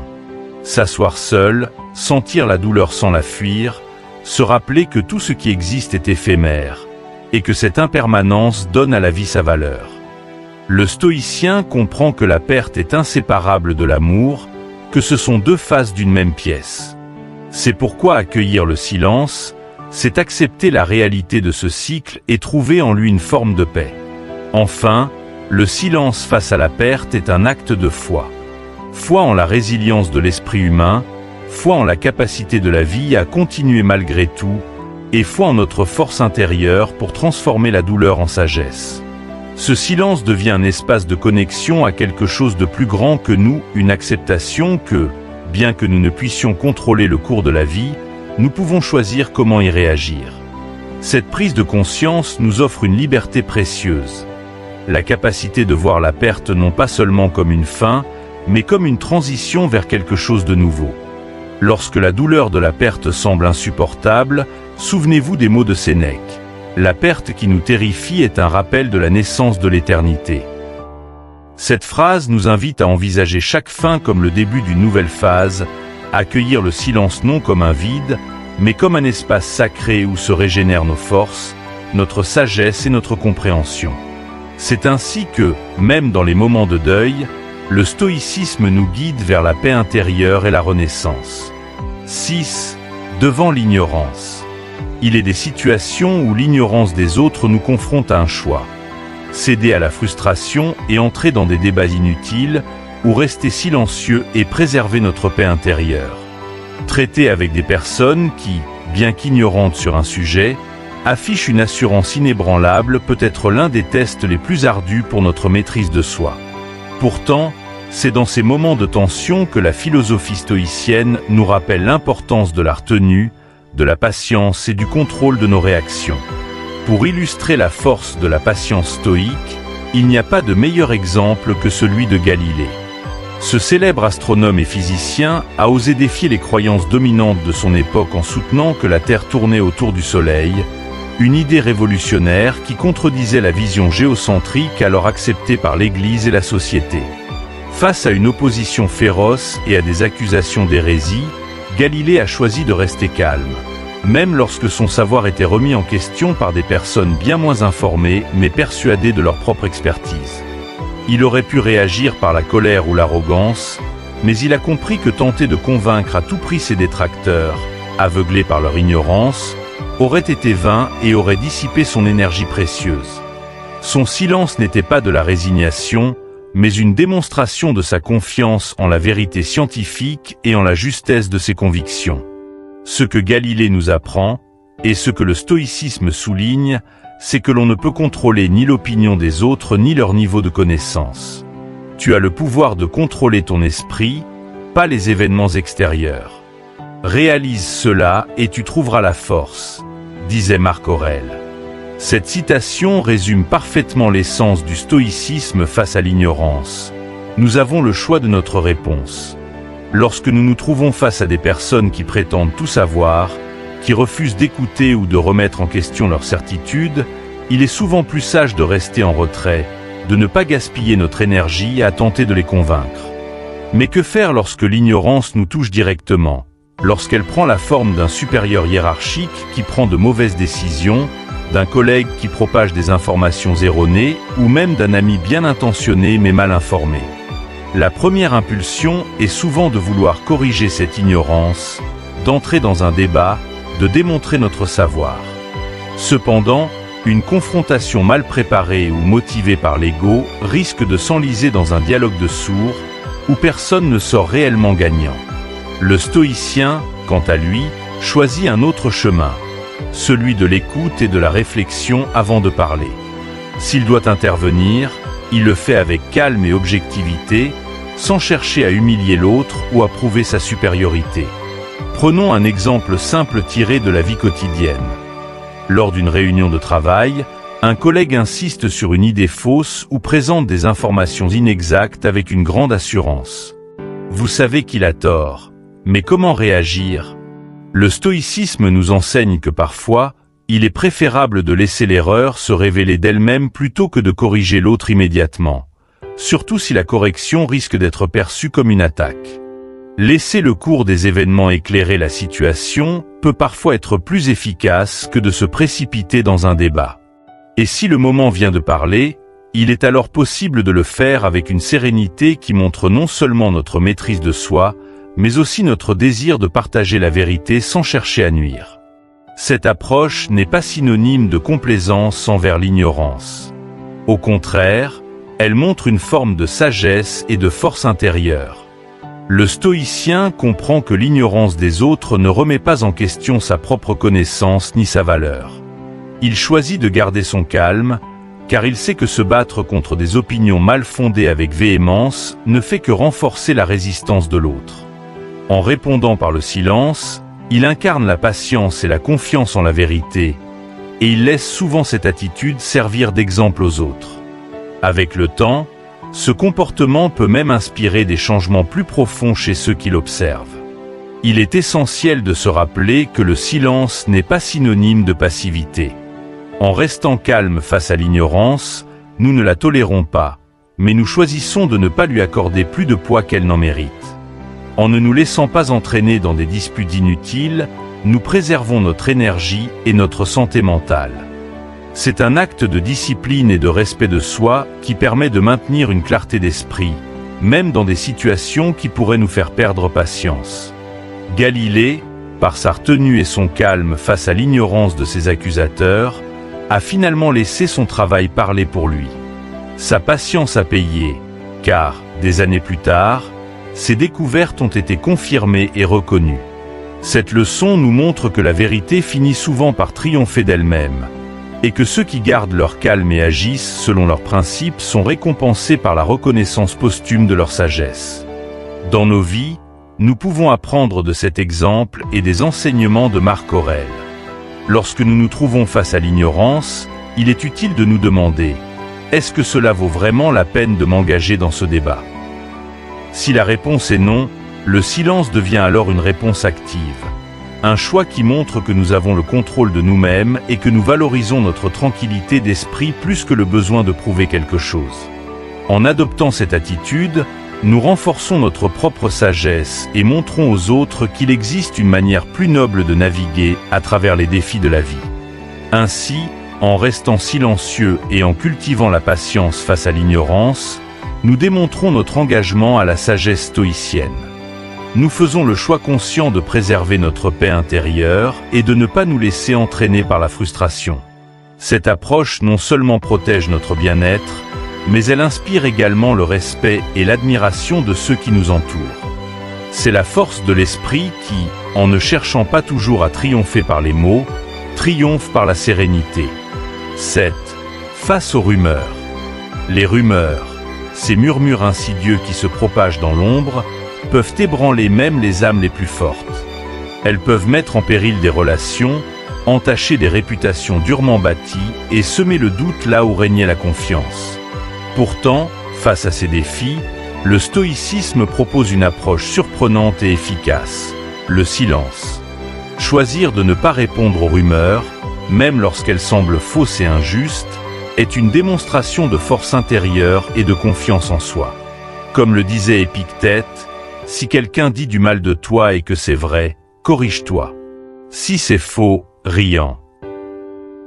S'asseoir seul, sentir la douleur sans la fuir, se rappeler que tout ce qui existe est éphémère, et que cette impermanence donne à la vie sa valeur. Le stoïcien comprend que la perte est inséparable de l'amour, que ce sont deux faces d'une même pièce. C'est pourquoi accueillir le silence, c'est accepter la réalité de ce cycle et trouver en lui une forme de paix. Enfin, le silence face à la perte est un acte de foi. Foi en la résilience de l'esprit humain, foi en la capacité de la vie à continuer malgré tout, et foi en notre force intérieure pour transformer la douleur en sagesse. Ce silence devient un espace de connexion à quelque chose de plus grand que nous, une acceptation que, bien que nous ne puissions contrôler le cours de la vie, nous pouvons choisir comment y réagir. Cette prise de conscience nous offre une liberté précieuse. La capacité de voir la perte non pas seulement comme une fin, mais comme une transition vers quelque chose de nouveau. Lorsque la douleur de la perte semble insupportable, souvenez-vous des mots de Sénèque. La perte qui nous terrifie est un rappel de la naissance de l'éternité. Cette phrase nous invite à envisager chaque fin comme le début d'une nouvelle phase, à accueillir le silence non comme un vide, mais comme un espace sacré où se régénèrent nos forces, notre sagesse et notre compréhension. C'est ainsi que, même dans les moments de deuil, le stoïcisme nous guide vers la paix intérieure et la renaissance. 6. Devant l'ignorance. Il est des situations où l'ignorance des autres nous confronte à un choix. Céder à la frustration et entrer dans des débats inutiles, ou rester silencieux et préserver notre paix intérieure. Traiter avec des personnes qui, bien qu'ignorantes sur un sujet, affichent une assurance inébranlable peut être l'un des tests les plus ardus pour notre maîtrise de soi. Pourtant, c'est dans ces moments de tension que la philosophie stoïcienne nous rappelle l'importance de la retenue, de la patience et du contrôle de nos réactions. Pour illustrer la force de la patience stoïque, il n'y a pas de meilleur exemple que celui de Galilée. Ce célèbre astronome et physicien a osé défier les croyances dominantes de son époque en soutenant que la Terre tournait autour du Soleil, une idée révolutionnaire qui contredisait la vision géocentrique alors acceptée par l'Église et la société. Face à une opposition féroce et à des accusations d'hérésie, Galilée a choisi de rester calme, même lorsque son savoir était remis en question par des personnes bien moins informées mais persuadées de leur propre expertise. Il aurait pu réagir par la colère ou l'arrogance, mais il a compris que tenter de convaincre à tout prix ses détracteurs, aveuglés par leur ignorance, aurait été vain et aurait dissipé son énergie précieuse. Son silence n'était pas de la résignation, mais une démonstration de sa confiance en la vérité scientifique et en la justesse de ses convictions. Ce que Galilée nous apprend, et ce que le stoïcisme souligne, c'est que l'on ne peut contrôler ni l'opinion des autres ni leur niveau de connaissance. Tu as le pouvoir de contrôler ton esprit, pas les événements extérieurs. Réalise cela et tu trouveras la force, disait Marc Aurèle. Cette citation résume parfaitement l'essence du stoïcisme face à l'ignorance. Nous avons le choix de notre réponse. Lorsque nous nous trouvons face à des personnes qui prétendent tout savoir, qui refusent d'écouter ou de remettre en question leurs certitudes, il est souvent plus sage de rester en retrait, de ne pas gaspiller notre énergie à tenter de les convaincre. Mais que faire lorsque l'ignorance nous touche directement, lorsqu'elle prend la forme d'un supérieur hiérarchique qui prend de mauvaises décisions, d'un collègue qui propage des informations erronées ou même d'un ami bien intentionné mais mal informé? La première impulsion est souvent de vouloir corriger cette ignorance, d'entrer dans un débat, de démontrer notre savoir. Cependant, une confrontation mal préparée ou motivée par l'ego risque de s'enliser dans un dialogue de sourds où personne ne sort réellement gagnant. Le stoïcien, quant à lui, choisit un autre chemin, celui de l'écoute et de la réflexion avant de parler. S'il doit intervenir, il le fait avec calme et objectivité, sans chercher à humilier l'autre ou à prouver sa supériorité. Prenons un exemple simple tiré de la vie quotidienne. Lors d'une réunion de travail, un collègue insiste sur une idée fausse ou présente des informations inexactes avec une grande assurance. Vous savez qu'il a tort, mais comment réagir ? Le stoïcisme nous enseigne que parfois, il est préférable de laisser l'erreur se révéler d'elle-même plutôt que de corriger l'autre immédiatement, surtout si la correction risque d'être perçue comme une attaque. Laisser le cours des événements éclairer la situation peut parfois être plus efficace que de se précipiter dans un débat. Et si le moment vient de parler, il est alors possible de le faire avec une sérénité qui montre non seulement notre maîtrise de soi, mais aussi notre désir de partager la vérité sans chercher à nuire. Cette approche n'est pas synonyme de complaisance envers l'ignorance. Au contraire, elle montre une forme de sagesse et de force intérieure. Le stoïcien comprend que l'ignorance des autres ne remet pas en question sa propre connaissance ni sa valeur. Il choisit de garder son calme, car il sait que se battre contre des opinions mal fondées avec véhémence ne fait que renforcer la résistance de l'autre. En répondant par le silence, il incarne la patience et la confiance en la vérité, et il laisse souvent cette attitude servir d'exemple aux autres. Avec le temps, ce comportement peut même inspirer des changements plus profonds chez ceux qui l'observent. Il est essentiel de se rappeler que le silence n'est pas synonyme de passivité. En restant calme face à l'ignorance, nous ne la tolérons pas, mais nous choisissons de ne pas lui accorder plus de poids qu'elle n'en mérite. En ne nous laissant pas entraîner dans des disputes inutiles, nous préservons notre énergie et notre santé mentale. C'est un acte de discipline et de respect de soi qui permet de maintenir une clarté d'esprit, même dans des situations qui pourraient nous faire perdre patience. Galilée, par sa retenue et son calme face à l'ignorance de ses accusateurs, a finalement laissé son travail parler pour lui. Sa patience a payé, car, des années plus tard, ses découvertes ont été confirmées et reconnues. Cette leçon nous montre que la vérité finit souvent par triompher d'elle-même, et que ceux qui gardent leur calme et agissent selon leurs principes sont récompensés par la reconnaissance posthume de leur sagesse. Dans nos vies, nous pouvons apprendre de cet exemple et des enseignements de Marc Aurèle. Lorsque nous nous trouvons face à l'ignorance, il est utile de nous demander « Est-ce que cela vaut vraiment la peine de m'engager dans ce débat ?» Si la réponse est non, le silence devient alors une réponse active. Un choix qui montre que nous avons le contrôle de nous-mêmes et que nous valorisons notre tranquillité d'esprit plus que le besoin de prouver quelque chose. En adoptant cette attitude, nous renforçons notre propre sagesse et montrons aux autres qu'il existe une manière plus noble de naviguer à travers les défis de la vie. Ainsi, en restant silencieux et en cultivant la patience face à l'ignorance, nous démontrons notre engagement à la sagesse stoïcienne. Nous faisons le choix conscient de préserver notre paix intérieure et de ne pas nous laisser entraîner par la frustration. Cette approche non seulement protège notre bien-être, mais elle inspire également le respect et l'admiration de ceux qui nous entourent. C'est la force de l'esprit qui, en ne cherchant pas toujours à triompher par les mots, triomphe par la sérénité. 7. Face aux rumeurs. Les rumeurs, ces murmures insidieux qui se propagent dans l'ombre, peuvent ébranler même les âmes les plus fortes. Elles peuvent mettre en péril des relations, entacher des réputations durement bâties et semer le doute là où régnait la confiance. Pourtant, face à ces défis, le stoïcisme propose une approche surprenante et efficace, le silence. Choisir de ne pas répondre aux rumeurs, même lorsqu'elles semblent fausses et injustes, est une démonstration de force intérieure et de confiance en soi. Comme le disait Épictète, si quelqu'un dit du mal de toi et que c'est vrai, corrige-toi. Si c'est faux, riant.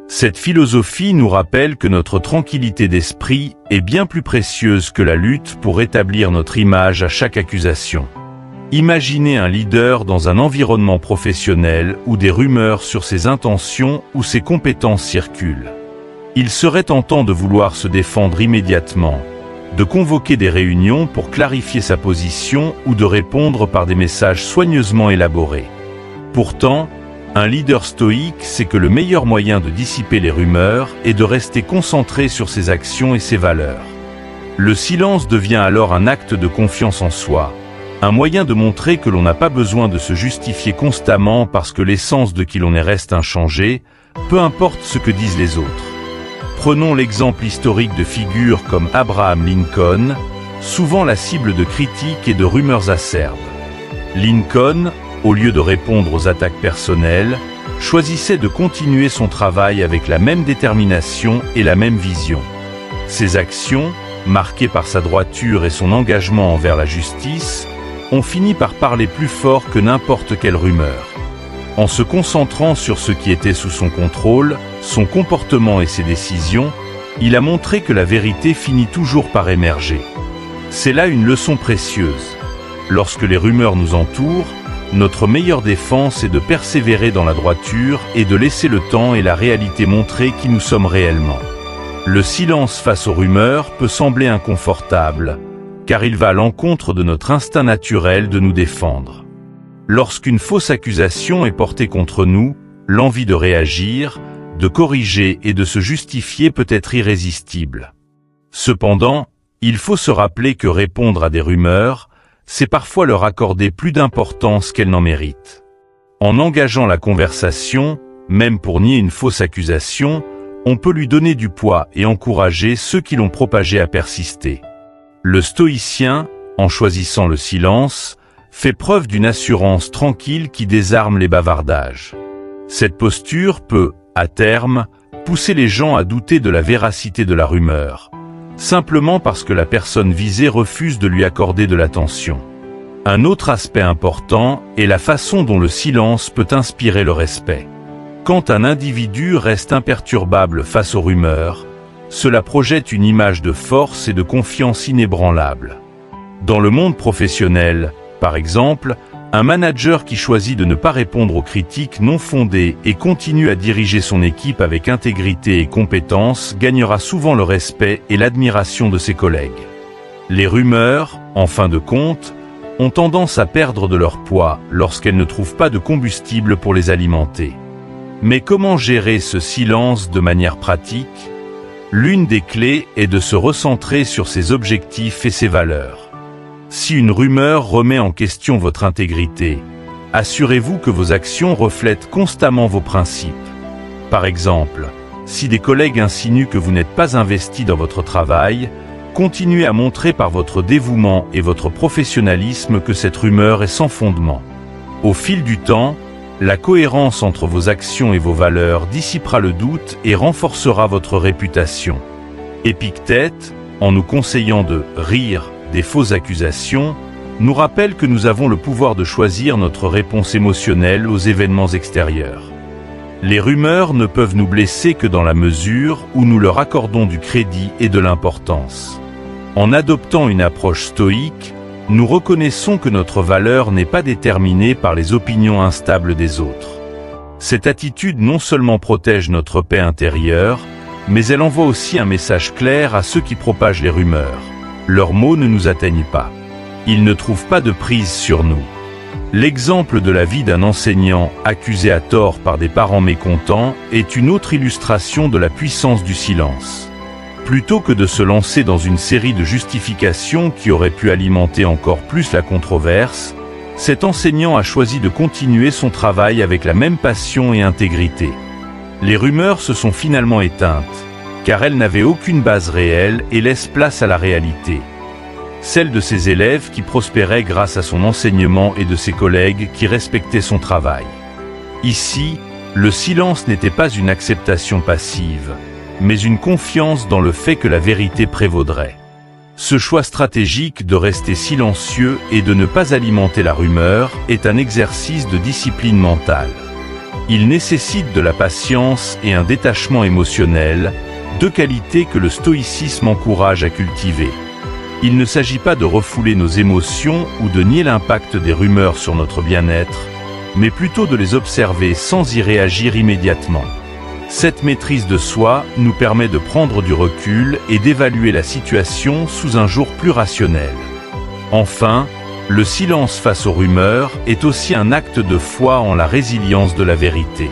Cette philosophie nous rappelle que notre tranquillité d'esprit est bien plus précieuse que la lutte pour rétablir notre image à chaque accusation. Imaginez un leader dans un environnement professionnel où des rumeurs sur ses intentions ou ses compétences circulent. Il serait tentant de vouloir se défendre immédiatement, de convoquer des réunions pour clarifier sa position ou de répondre par des messages soigneusement élaborés. Pourtant, un leader stoïque sait que le meilleur moyen de dissiper les rumeurs est de rester concentré sur ses actions et ses valeurs. Le silence devient alors un acte de confiance en soi, un moyen de montrer que l'on n'a pas besoin de se justifier constamment parce que l'essence de qui l'on est reste inchangée, peu importe ce que disent les autres. Prenons l'exemple historique de figures comme Abraham Lincoln, souvent la cible de critiques et de rumeurs acerbes. Lincoln, au lieu de répondre aux attaques personnelles, choisissait de continuer son travail avec la même détermination et la même vision. Ses actions, marquées par sa droiture et son engagement envers la justice, ont fini par parler plus fort que n'importe quelle rumeur. En se concentrant sur ce qui était sous son contrôle, son comportement et ses décisions, il a montré que la vérité finit toujours par émerger. C'est là une leçon précieuse. Lorsque les rumeurs nous entourent, notre meilleure défense est de persévérer dans la droiture et de laisser le temps et la réalité montrer qui nous sommes réellement. Le silence face aux rumeurs peut sembler inconfortable, car il va à l'encontre de notre instinct naturel de nous défendre. Lorsqu'une fausse accusation est portée contre nous, l'envie de réagir, de corriger et de se justifier peut être irrésistible. Cependant, il faut se rappeler que répondre à des rumeurs, c'est parfois leur accorder plus d'importance qu'elles n'en méritent. En engageant la conversation, même pour nier une fausse accusation, on peut lui donner du poids et encourager ceux qui l'ont propagée à persister. Le stoïcien, en choisissant le silence, fait preuve d'une assurance tranquille qui désarme les bavardages. Cette posture peut, à terme, pousser les gens à douter de la véracité de la rumeur, simplement parce que la personne visée refuse de lui accorder de l'attention. Un autre aspect important est la façon dont le silence peut inspirer le respect. Quand un individu reste imperturbable face aux rumeurs, cela projette une image de force et de confiance inébranlable. Dans le monde professionnel, par exemple, un manager qui choisit de ne pas répondre aux critiques non fondées et continue à diriger son équipe avec intégrité et compétence gagnera souvent le respect et l'admiration de ses collègues. Les rumeurs, en fin de compte, ont tendance à perdre de leur poids lorsqu'elles ne trouvent pas de combustible pour les alimenter. Mais comment gérer ce silence de manière pratique ? L'une des clés est de se recentrer sur ses objectifs et ses valeurs. Si une rumeur remet en question votre intégrité, assurez-vous que vos actions reflètent constamment vos principes. Par exemple, si des collègues insinuent que vous n'êtes pas investi dans votre travail, continuez à montrer par votre dévouement et votre professionnalisme que cette rumeur est sans fondement. Au fil du temps, la cohérence entre vos actions et vos valeurs dissipera le doute et renforcera votre réputation. Épictète, en nous conseillant de rire des fausses accusations, nous rappelle que nous avons le pouvoir de choisir notre réponse émotionnelle aux événements extérieurs. Les rumeurs ne peuvent nous blesser que dans la mesure où nous leur accordons du crédit et de l'importance. En adoptant une approche stoïque, nous reconnaissons que notre valeur n'est pas déterminée par les opinions instables des autres. Cette attitude non seulement protège notre paix intérieure, mais elle envoie aussi un message clair à ceux qui propagent les rumeurs. Leurs mots ne nous atteignent pas. Ils ne trouvent pas de prise sur nous. L'exemple de la vie d'un enseignant accusé à tort par des parents mécontents est une autre illustration de la puissance du silence. Plutôt que de se lancer dans une série de justifications qui auraient pu alimenter encore plus la controverse, cet enseignant a choisi de continuer son travail avec la même passion et intégrité. Les rumeurs se sont finalement éteintes, car elles n'avaient aucune base réelle et laissent place à la réalité. Celle de ses élèves qui prospéraient grâce à son enseignement et de ses collègues qui respectaient son travail. Ici, le silence n'était pas une acceptation passive, mais une confiance dans le fait que la vérité prévaudrait. Ce choix stratégique de rester silencieux et de ne pas alimenter la rumeur est un exercice de discipline mentale. Il nécessite de la patience et un détachement émotionnel, deux qualités que le stoïcisme encourage à cultiver. Il ne s'agit pas de refouler nos émotions ou de nier l'impact des rumeurs sur notre bien-être, mais plutôt de les observer sans y réagir immédiatement. Cette maîtrise de soi nous permet de prendre du recul et d'évaluer la situation sous un jour plus rationnel. Enfin, le silence face aux rumeurs est aussi un acte de foi en la résilience de la vérité.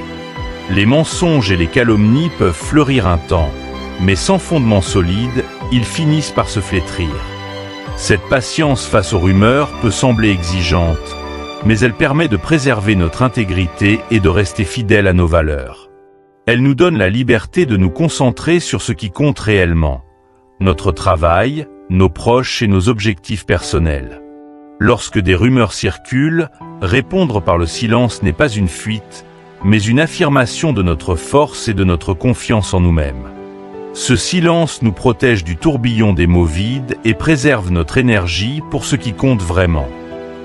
Les mensonges et les calomnies peuvent fleurir un temps, mais sans fondement solide, ils finissent par se flétrir. Cette patience face aux rumeurs peut sembler exigeante, mais elle permet de préserver notre intégrité et de rester fidèle à nos valeurs. Elle nous donne la liberté de nous concentrer sur ce qui compte réellement, notre travail, nos proches et nos objectifs personnels. Lorsque des rumeurs circulent, répondre par le silence n'est pas une fuite, mais une affirmation de notre force et de notre confiance en nous-mêmes. Ce silence nous protège du tourbillon des mots vides et préserve notre énergie pour ce qui compte vraiment.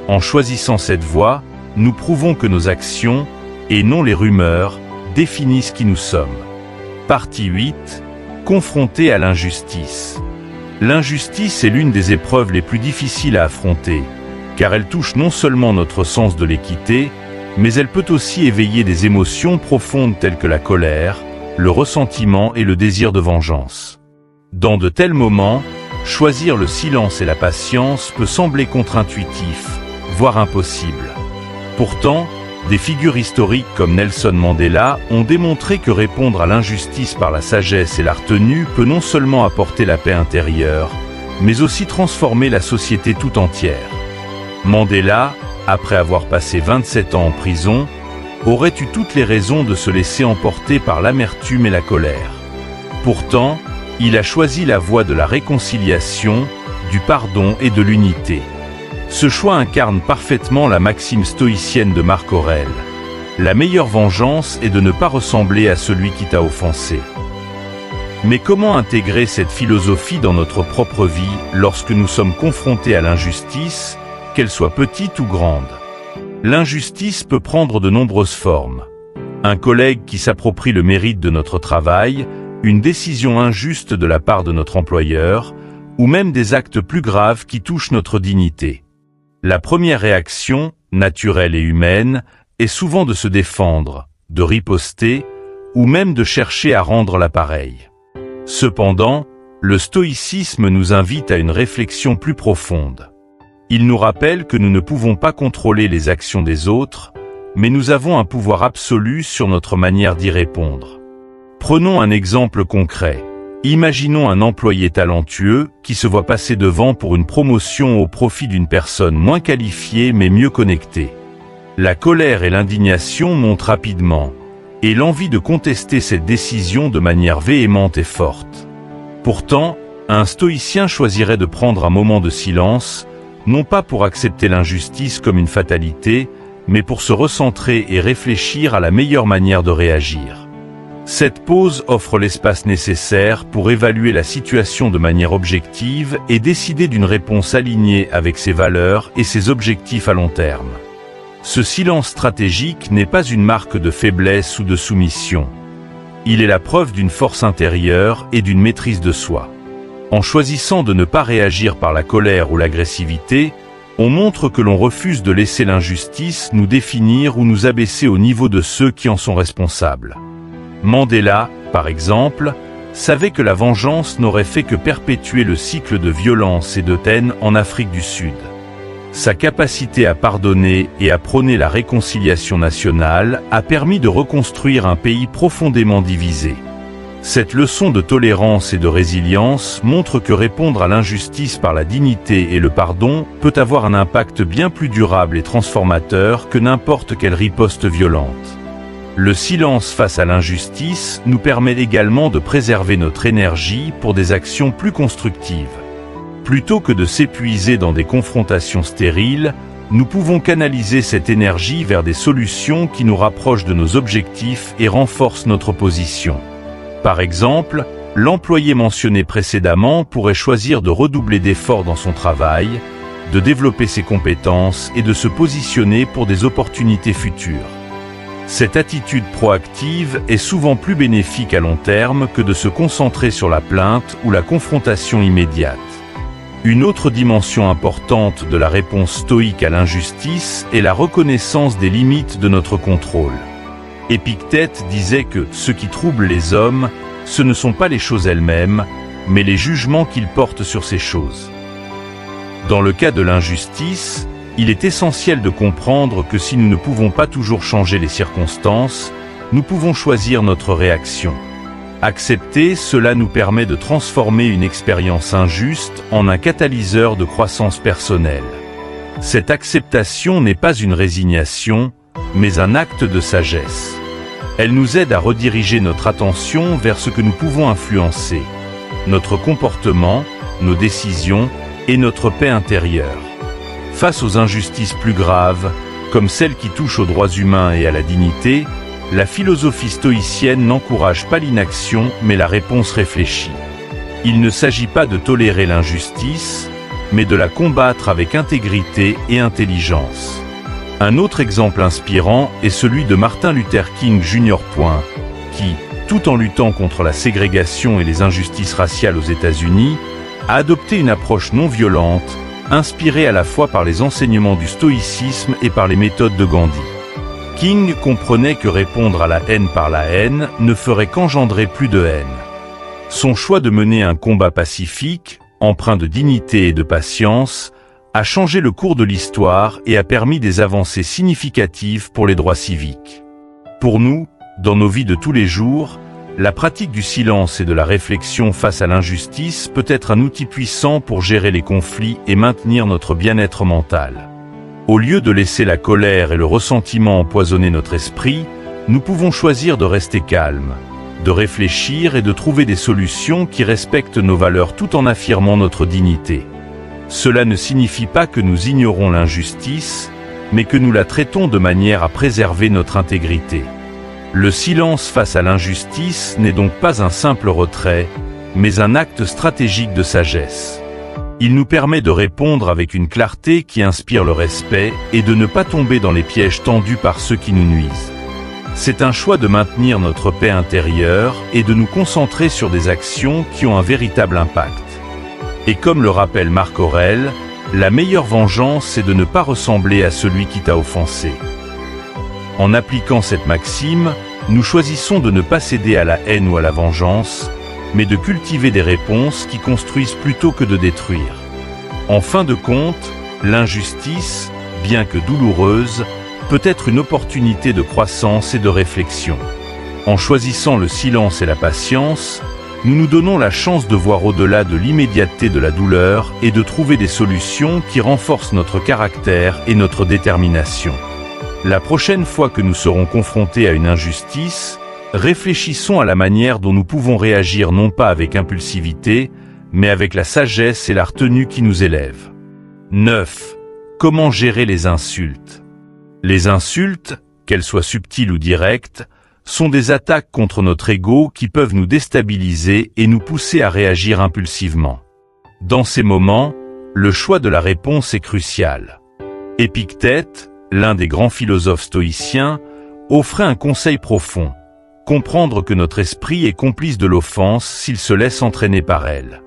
En choisissant cette voie, nous prouvons que nos actions, et non les rumeurs, définissent qui nous sommes. Partie 8. Confrontés à l'injustice. L'injustice est l'une des épreuves les plus difficiles à affronter, car elle touche non seulement notre sens de l'équité, mais elle peut aussi éveiller des émotions profondes telles que la colère, le ressentiment et le désir de vengeance. Dans de tels moments, choisir le silence et la patience peut sembler contre-intuitif, voire impossible. Pourtant, des figures historiques comme Nelson Mandela ont démontré que répondre à l'injustice par la sagesse et la retenue peut non seulement apporter la paix intérieure, mais aussi transformer la société tout entière. Mandela, après avoir passé 27 ans en prison, aurait eu toutes les raisons de se laisser emporter par l'amertume et la colère. Pourtant, il a choisi la voie de la réconciliation, du pardon et de l'unité. Ce choix incarne parfaitement la maxime stoïcienne de Marc Aurèle. La meilleure vengeance est de ne pas ressembler à celui qui t'a offensé. Mais comment intégrer cette philosophie dans notre propre vie lorsque nous sommes confrontés à l'injustice, qu'elle soit petite ou grande? L'injustice peut prendre de nombreuses formes. Un collègue qui s'approprie le mérite de notre travail, une décision injuste de la part de notre employeur, ou même des actes plus graves qui touchent notre dignité. La première réaction, naturelle et humaine, est souvent de se défendre, de riposter, ou même de chercher à rendre l'appareil. Cependant, le stoïcisme nous invite à une réflexion plus profonde. Il nous rappelle que nous ne pouvons pas contrôler les actions des autres, mais nous avons un pouvoir absolu sur notre manière d'y répondre. Prenons un exemple concret. Imaginons un employé talentueux qui se voit passer devant pour une promotion au profit d'une personne moins qualifiée mais mieux connectée. La colère et l'indignation montent rapidement, et l'envie de contester cette décision de manière véhémente et forte. Pourtant, un stoïcien choisirait de prendre un moment de silence, non pas pour accepter l'injustice comme une fatalité, mais pour se recentrer et réfléchir à la meilleure manière de réagir. Cette pause offre l'espace nécessaire pour évaluer la situation de manière objective et décider d'une réponse alignée avec ses valeurs et ses objectifs à long terme. Ce silence stratégique n'est pas une marque de faiblesse ou de soumission. Il est la preuve d'une force intérieure et d'une maîtrise de soi. En choisissant de ne pas réagir par la colère ou l'agressivité, on montre que l'on refuse de laisser l'injustice nous définir ou nous abaisser au niveau de ceux qui en sont responsables. Mandela, par exemple, savait que la vengeance n'aurait fait que perpétuer le cycle de violence et de haine en Afrique du Sud. Sa capacité à pardonner et à prôner la réconciliation nationale a permis de reconstruire un pays profondément divisé. Cette leçon de tolérance et de résilience montre que répondre à l'injustice par la dignité et le pardon peut avoir un impact bien plus durable et transformateur que n'importe quelle riposte violente. Le silence face à l'injustice nous permet également de préserver notre énergie pour des actions plus constructives. Plutôt que de s'épuiser dans des confrontations stériles, nous pouvons canaliser cette énergie vers des solutions qui nous rapprochent de nos objectifs et renforcent notre position. Par exemple, l'employé mentionné précédemment pourrait choisir de redoubler d'efforts dans son travail, de développer ses compétences et de se positionner pour des opportunités futures. Cette attitude proactive est souvent plus bénéfique à long terme que de se concentrer sur la plainte ou la confrontation immédiate. Une autre dimension importante de la réponse stoïque à l'injustice est la reconnaissance des limites de notre contrôle. Épictète disait que ce qui trouble les hommes, ce ne sont pas les choses elles-mêmes, mais les jugements qu'ils portent sur ces choses. Dans le cas de l'injustice, il est essentiel de comprendre que si nous ne pouvons pas toujours changer les circonstances, nous pouvons choisir notre réaction. Accepter cela nous permet de transformer une expérience injuste en un catalyseur de croissance personnelle. Cette acceptation n'est pas une résignation, mais un acte de sagesse. Elle nous aide à rediriger notre attention vers ce que nous pouvons influencer, notre comportement, nos décisions et notre paix intérieure. Face aux injustices plus graves, comme celles qui touchent aux droits humains et à la dignité, la philosophie stoïcienne n'encourage pas l'inaction, mais la réponse réfléchie. Il ne s'agit pas de tolérer l'injustice, mais de la combattre avec intégrité et intelligence. Un autre exemple inspirant est celui de Martin Luther King Jr. qui, tout en luttant contre la ségrégation et les injustices raciales aux États-Unis, a adopté une approche non violente, inspiré à la fois par les enseignements du stoïcisme et par les méthodes de Gandhi. King comprenait que répondre à la haine par la haine ne ferait qu'engendrer plus de haine. Son choix de mener un combat pacifique, empreint de dignité et de patience, a changé le cours de l'histoire et a permis des avancées significatives pour les droits civiques. Pour nous, dans nos vies de tous les jours, la pratique du silence et de la réflexion face à l'injustice peut être un outil puissant pour gérer les conflits et maintenir notre bien-être mental. Au lieu de laisser la colère et le ressentiment empoisonner notre esprit, nous pouvons choisir de rester calmes, de réfléchir et de trouver des solutions qui respectent nos valeurs tout en affirmant notre dignité. Cela ne signifie pas que nous ignorons l'injustice, mais que nous la traitons de manière à préserver notre intégrité. Le silence face à l'injustice n'est donc pas un simple retrait, mais un acte stratégique de sagesse. Il nous permet de répondre avec une clarté qui inspire le respect et de ne pas tomber dans les pièges tendus par ceux qui nous nuisent. C'est un choix de maintenir notre paix intérieure et de nous concentrer sur des actions qui ont un véritable impact. Et comme le rappelle Marc Aurèle, la meilleure vengeance, c'est de ne pas ressembler à celui qui t'a offensé. En appliquant cette maxime, nous choisissons de ne pas céder à la haine ou à la vengeance, mais de cultiver des réponses qui construisent plutôt que de détruire. En fin de compte, l'injustice, bien que douloureuse, peut être une opportunité de croissance et de réflexion. En choisissant le silence et la patience, nous nous donnons la chance de voir au-delà de l'immédiateté de la douleur et de trouver des solutions qui renforcent notre caractère et notre détermination. La prochaine fois que nous serons confrontés à une injustice, réfléchissons à la manière dont nous pouvons réagir non pas avec impulsivité, mais avec la sagesse et la retenue qui nous élèvent. 9. Comment gérer les insultes? Les insultes, qu'elles soient subtiles ou directes, sont des attaques contre notre ego qui peuvent nous déstabiliser et nous pousser à réagir impulsivement. Dans ces moments, le choix de la réponse est crucial. Épictète, l'un des grands philosophes stoïciens, offrait un conseil profond: comprendre que notre esprit est complice de l'offense s'il se laisse entraîner par elle.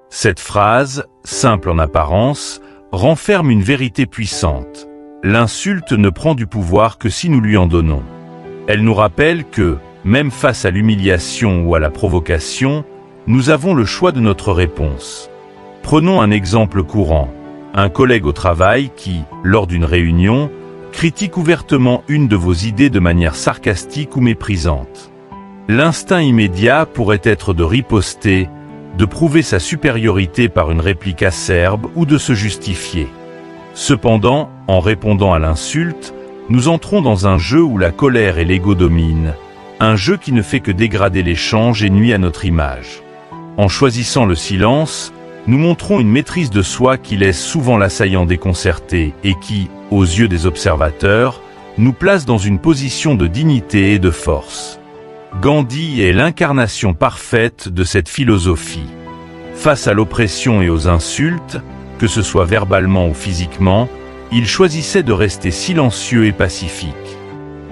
Cette phrase, simple en apparence, renferme une vérité puissante. L'insulte ne prend du pouvoir que si nous lui en donnons. Elle nous rappelle que, même face à l'humiliation ou à la provocation, nous avons le choix de notre réponse. Prenons un exemple courant. Un collègue au travail qui, lors d'une réunion, critique ouvertement une de vos idées de manière sarcastique ou méprisante. L'instinct immédiat pourrait être de riposter, de prouver sa supériorité par une réplique acerbe ou de se justifier. Cependant, en répondant à l'insulte, nous entrons dans un jeu où la colère et l'ego dominent, un jeu qui ne fait que dégrader l'échange et nuit à notre image. En choisissant le silence, nous montrons une maîtrise de soi qui laisse souvent l'assaillant déconcerté et qui, aux yeux des observateurs, nous place dans une position de dignité et de force. Gandhi est l'incarnation parfaite de cette philosophie. Face à l'oppression et aux insultes, que ce soit verbalement ou physiquement, il choisissait de rester silencieux et pacifique.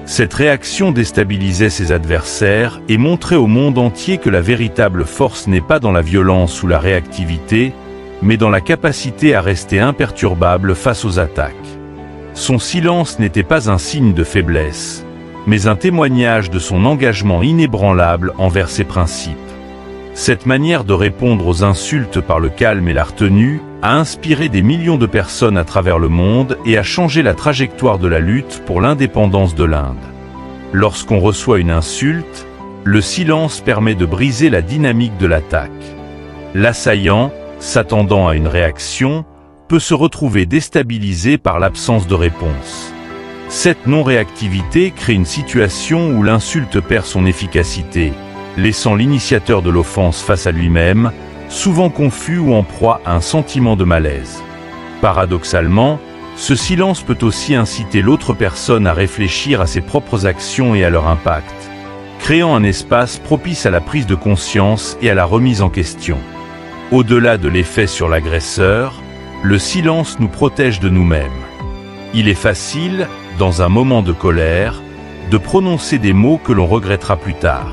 Cette réaction déstabilisait ses adversaires et montrait au monde entier que la véritable force n'est pas dans la violence ou la réactivité, mais dans la capacité à rester imperturbable face aux attaques. Son silence n'était pas un signe de faiblesse, mais un témoignage de son engagement inébranlable envers ses principes. Cette manière de répondre aux insultes par le calme et la retenue a inspiré des millions de personnes à travers le monde et a changé la trajectoire de la lutte pour l'indépendance de l'Inde. Lorsqu'on reçoit une insulte, le silence permet de briser la dynamique de l'attaque. L'assaillant, s'attendant à une réaction, peut se retrouver déstabilisé par l'absence de réponse. Cette non-réactivité crée une situation où l'insulte perd son efficacité, laissant l'initiateur de l'offense face à lui-même, souvent confus ou en proie à un sentiment de malaise. Paradoxalement, ce silence peut aussi inciter l'autre personne à réfléchir à ses propres actions et à leur impact, créant un espace propice à la prise de conscience et à la remise en question. Au-delà de l'effet sur l'agresseur, le silence nous protège de nous-mêmes. Il est facile, dans un moment de colère, de prononcer des mots que l'on regrettera plus tard.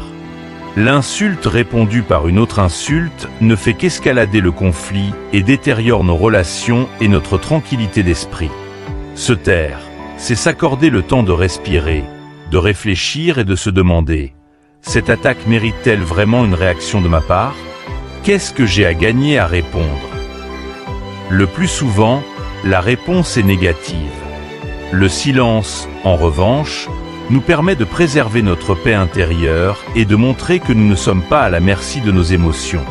L'insulte répondue par une autre insulte ne fait qu'escalader le conflit et détériore nos relations et notre tranquillité d'esprit. Se taire, c'est s'accorder le temps de respirer, de réfléchir et de se demander : cette attaque mérite-t-elle vraiment une réaction de ma part ? Qu'est-ce que j'ai à gagner à répondre ? Le plus souvent, la réponse est négative. Le silence, en revanche, nous permet de préserver notre paix intérieure et de montrer que nous ne sommes pas à la merci de nos émotions.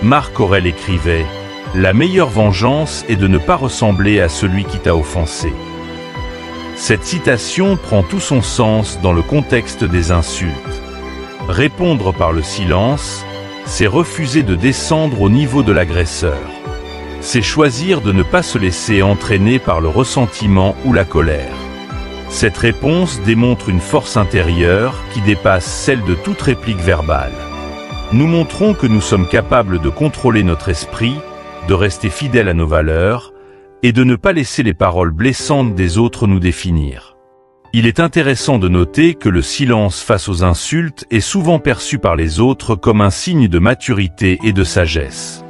Marc Aurèle écrivait : « La meilleure vengeance est de ne pas ressembler à celui qui t'a offensé. » Cette citation prend tout son sens dans le contexte des insultes. Répondre par le silence, c'est refuser de descendre au niveau de l'agresseur. C'est choisir de ne pas se laisser entraîner par le ressentiment ou la colère. Cette réponse démontre une force intérieure qui dépasse celle de toute réplique verbale. Nous montrons que nous sommes capables de contrôler notre esprit, de rester fidèles à nos valeurs, et de ne pas laisser les paroles blessantes des autres nous définir. Il est intéressant de noter que le silence face aux insultes est souvent perçu par les autres comme un signe de maturité et de sagesse.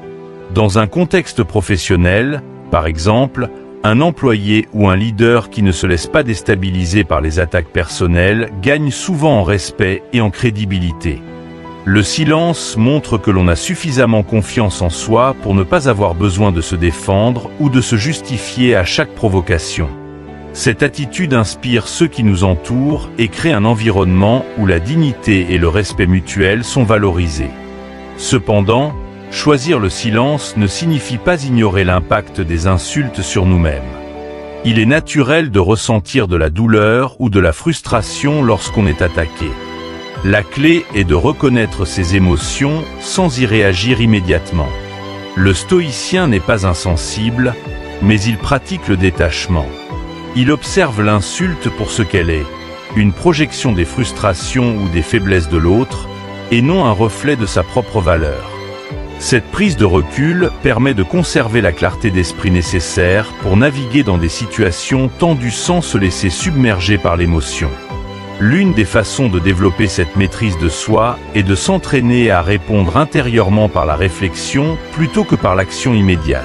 Dans un contexte professionnel, par exemple, un employé ou un leader qui ne se laisse pas déstabiliser par les attaques personnelles gagne souvent en respect et en crédibilité. Le silence montre que l'on a suffisamment confiance en soi pour ne pas avoir besoin de se défendre ou de se justifier à chaque provocation. Cette attitude inspire ceux qui nous entourent et crée un environnement où la dignité et le respect mutuel sont valorisés. Cependant, choisir le silence ne signifie pas ignorer l'impact des insultes sur nous-mêmes. Il est naturel de ressentir de la douleur ou de la frustration lorsqu'on est attaqué. La clé est de reconnaître ses émotions sans y réagir immédiatement. Le stoïcien n'est pas insensible, mais il pratique le détachement. Il observe l'insulte pour ce qu'elle est, une projection des frustrations ou des faiblesses de l'autre, et non un reflet de sa propre valeur. Cette prise de recul permet de conserver la clarté d'esprit nécessaire pour naviguer dans des situations tendues sans se laisser submerger par l'émotion. L'une des façons de développer cette maîtrise de soi est de s'entraîner à répondre intérieurement par la réflexion plutôt que par l'action immédiate.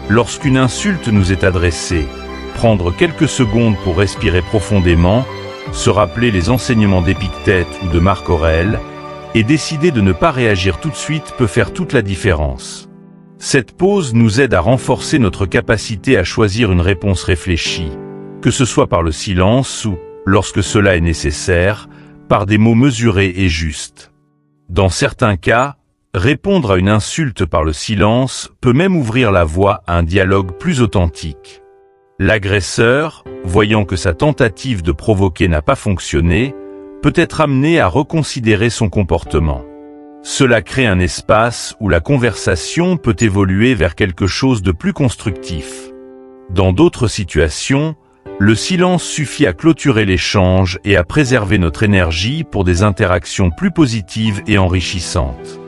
Lorsqu'une insulte nous est adressée, prendre quelques secondes pour respirer profondément, se rappeler les enseignements d'Épictète ou de Marc Aurèle, et décider de ne pas réagir tout de suite peut faire toute la différence. Cette pause nous aide à renforcer notre capacité à choisir une réponse réfléchie, que ce soit par le silence ou, lorsque cela est nécessaire, par des mots mesurés et justes. Dans certains cas, répondre à une insulte par le silence peut même ouvrir la voie à un dialogue plus authentique. L'agresseur, voyant que sa tentative de provoquer n'a pas fonctionné, peut être amené à reconsidérer son comportement. Cela crée un espace où la conversation peut évoluer vers quelque chose de plus constructif. Dans d'autres situations, le silence suffit à clôturer l'échange et à préserver notre énergie pour des interactions plus positives et enrichissantes.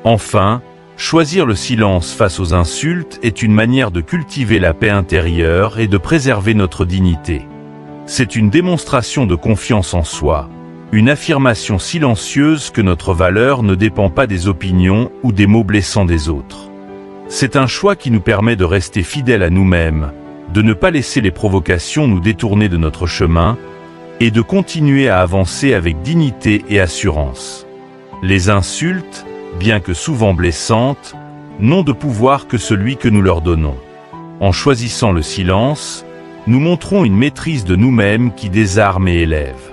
Enfin, choisir le silence face aux insultes est une manière de cultiver la paix intérieure et de préserver notre dignité. C'est une démonstration de confiance en soi, une affirmation silencieuse que notre valeur ne dépend pas des opinions ou des mots blessants des autres. C'est un choix qui nous permet de rester fidèles à nous-mêmes, de ne pas laisser les provocations nous détourner de notre chemin, et de continuer à avancer avec dignité et assurance. Les insultes, bien que souvent blessantes, n'ont de pouvoir que celui que nous leur donnons. En choisissant le silence, nous montrons une maîtrise de nous-mêmes qui désarme et élève.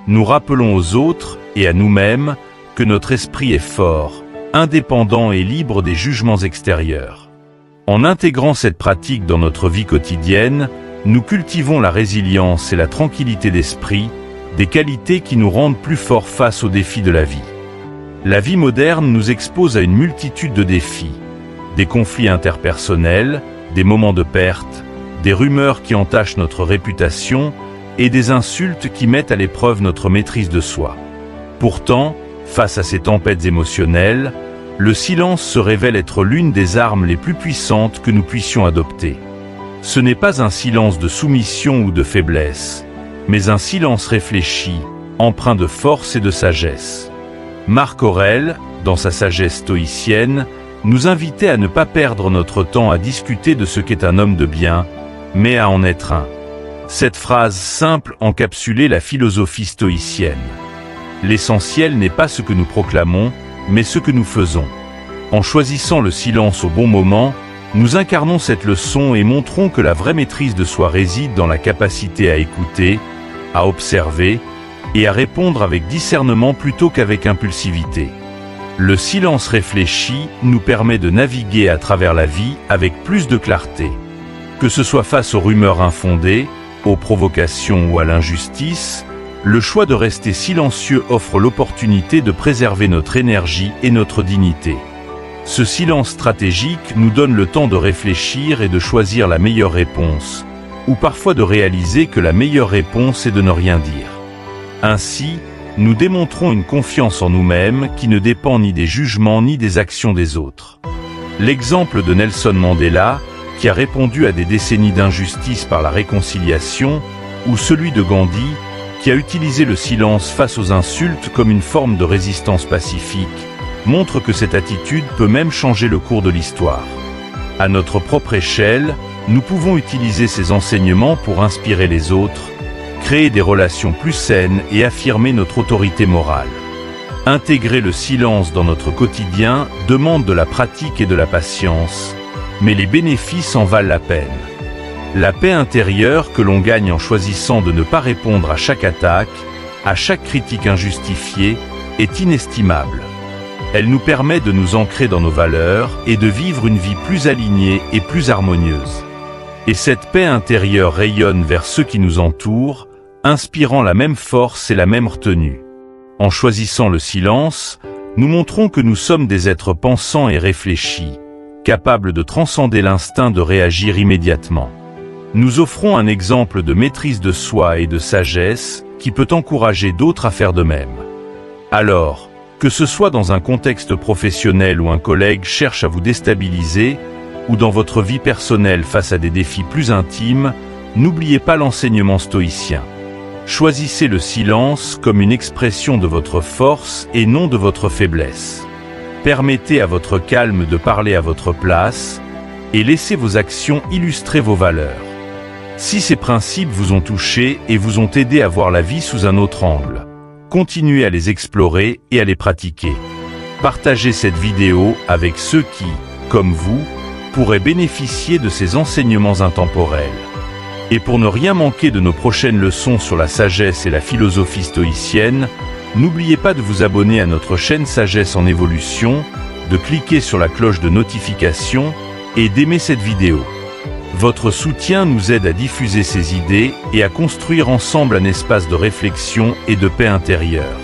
Nous rappelons aux autres et à nous-mêmes que notre esprit est fort, indépendant et libre des jugements extérieurs. En intégrant cette pratique dans notre vie quotidienne, nous cultivons la résilience et la tranquillité d'esprit, des qualités qui nous rendent plus forts face aux défis de la vie. La vie moderne nous expose à une multitude de défis, des conflits interpersonnels, des moments de perte, des rumeurs qui entachent notre réputation et des insultes qui mettent à l'épreuve notre maîtrise de soi. Pourtant, face à ces tempêtes émotionnelles, le silence se révèle être l'une des armes les plus puissantes que nous puissions adopter. Ce n'est pas un silence de soumission ou de faiblesse, mais un silence réfléchi, empreint de force et de sagesse. Marc Aurèle, dans sa sagesse stoïcienne, nous invitait à ne pas perdre notre temps à discuter de ce qu'est un homme de bien, mais à en être un. Cette phrase simple encapsulait la philosophie stoïcienne. L'essentiel n'est pas ce que nous proclamons, mais ce que nous faisons. En choisissant le silence au bon moment, nous incarnons cette leçon et montrons que la vraie maîtrise de soi réside dans la capacité à écouter, à observer et à répondre avec discernement plutôt qu'avec impulsivité. Le silence réfléchi nous permet de naviguer à travers la vie avec plus de clarté. Que ce soit face aux rumeurs infondées, aux provocations ou à l'injustice, le choix de rester silencieux offre l'opportunité de préserver notre énergie et notre dignité. Ce silence stratégique nous donne le temps de réfléchir et de choisir la meilleure réponse, ou parfois de réaliser que la meilleure réponse est de ne rien dire. Ainsi, nous démontrons une confiance en nous-mêmes qui ne dépend ni des jugements ni des actions des autres. L'exemple de Nelson Mandela, qui a répondu à des décennies d'injustice par la réconciliation, ou celui de Gandhi, qui a utilisé le silence face aux insultes comme une forme de résistance pacifique, montre que cette attitude peut même changer le cours de l'histoire. À notre propre échelle, nous pouvons utiliser ces enseignements pour inspirer les autres, créer des relations plus saines et affirmer notre autorité morale. Intégrer le silence dans notre quotidien demande de la pratique et de la patience, mais les bénéfices en valent la peine. La paix intérieure que l'on gagne en choisissant de ne pas répondre à chaque attaque, à chaque critique injustifiée, est inestimable. Elle nous permet de nous ancrer dans nos valeurs et de vivre une vie plus alignée et plus harmonieuse. Et cette paix intérieure rayonne vers ceux qui nous entourent, inspirant la même force et la même retenue. En choisissant le silence, nous montrons que nous sommes des êtres pensants et réfléchis, capables de transcender l'instinct de réagir immédiatement. Nous offrons un exemple de maîtrise de soi et de sagesse qui peut encourager d'autres à faire de même. Alors, que ce soit dans un contexte professionnel où un collègue cherche à vous déstabiliser, ou dans votre vie personnelle face à des défis plus intimes, n'oubliez pas l'enseignement stoïcien. Choisissez le silence comme une expression de votre force et non de votre faiblesse. Permettez à votre calme de parler à votre place, et laissez vos actions illustrer vos valeurs. Si ces principes vous ont touché et vous ont aidé à voir la vie sous un autre angle, continuez à les explorer et à les pratiquer. Partagez cette vidéo avec ceux qui, comme vous, pourraient bénéficier de ces enseignements intemporels. Et pour ne rien manquer de nos prochaines leçons sur la sagesse et la philosophie stoïcienne, n'oubliez pas de vous abonner à notre chaîne Sagesse en Évolution, de cliquer sur la cloche de notification et d'aimer cette vidéo. Votre soutien nous aide à diffuser ces idées et à construire ensemble un espace de réflexion et de paix intérieure.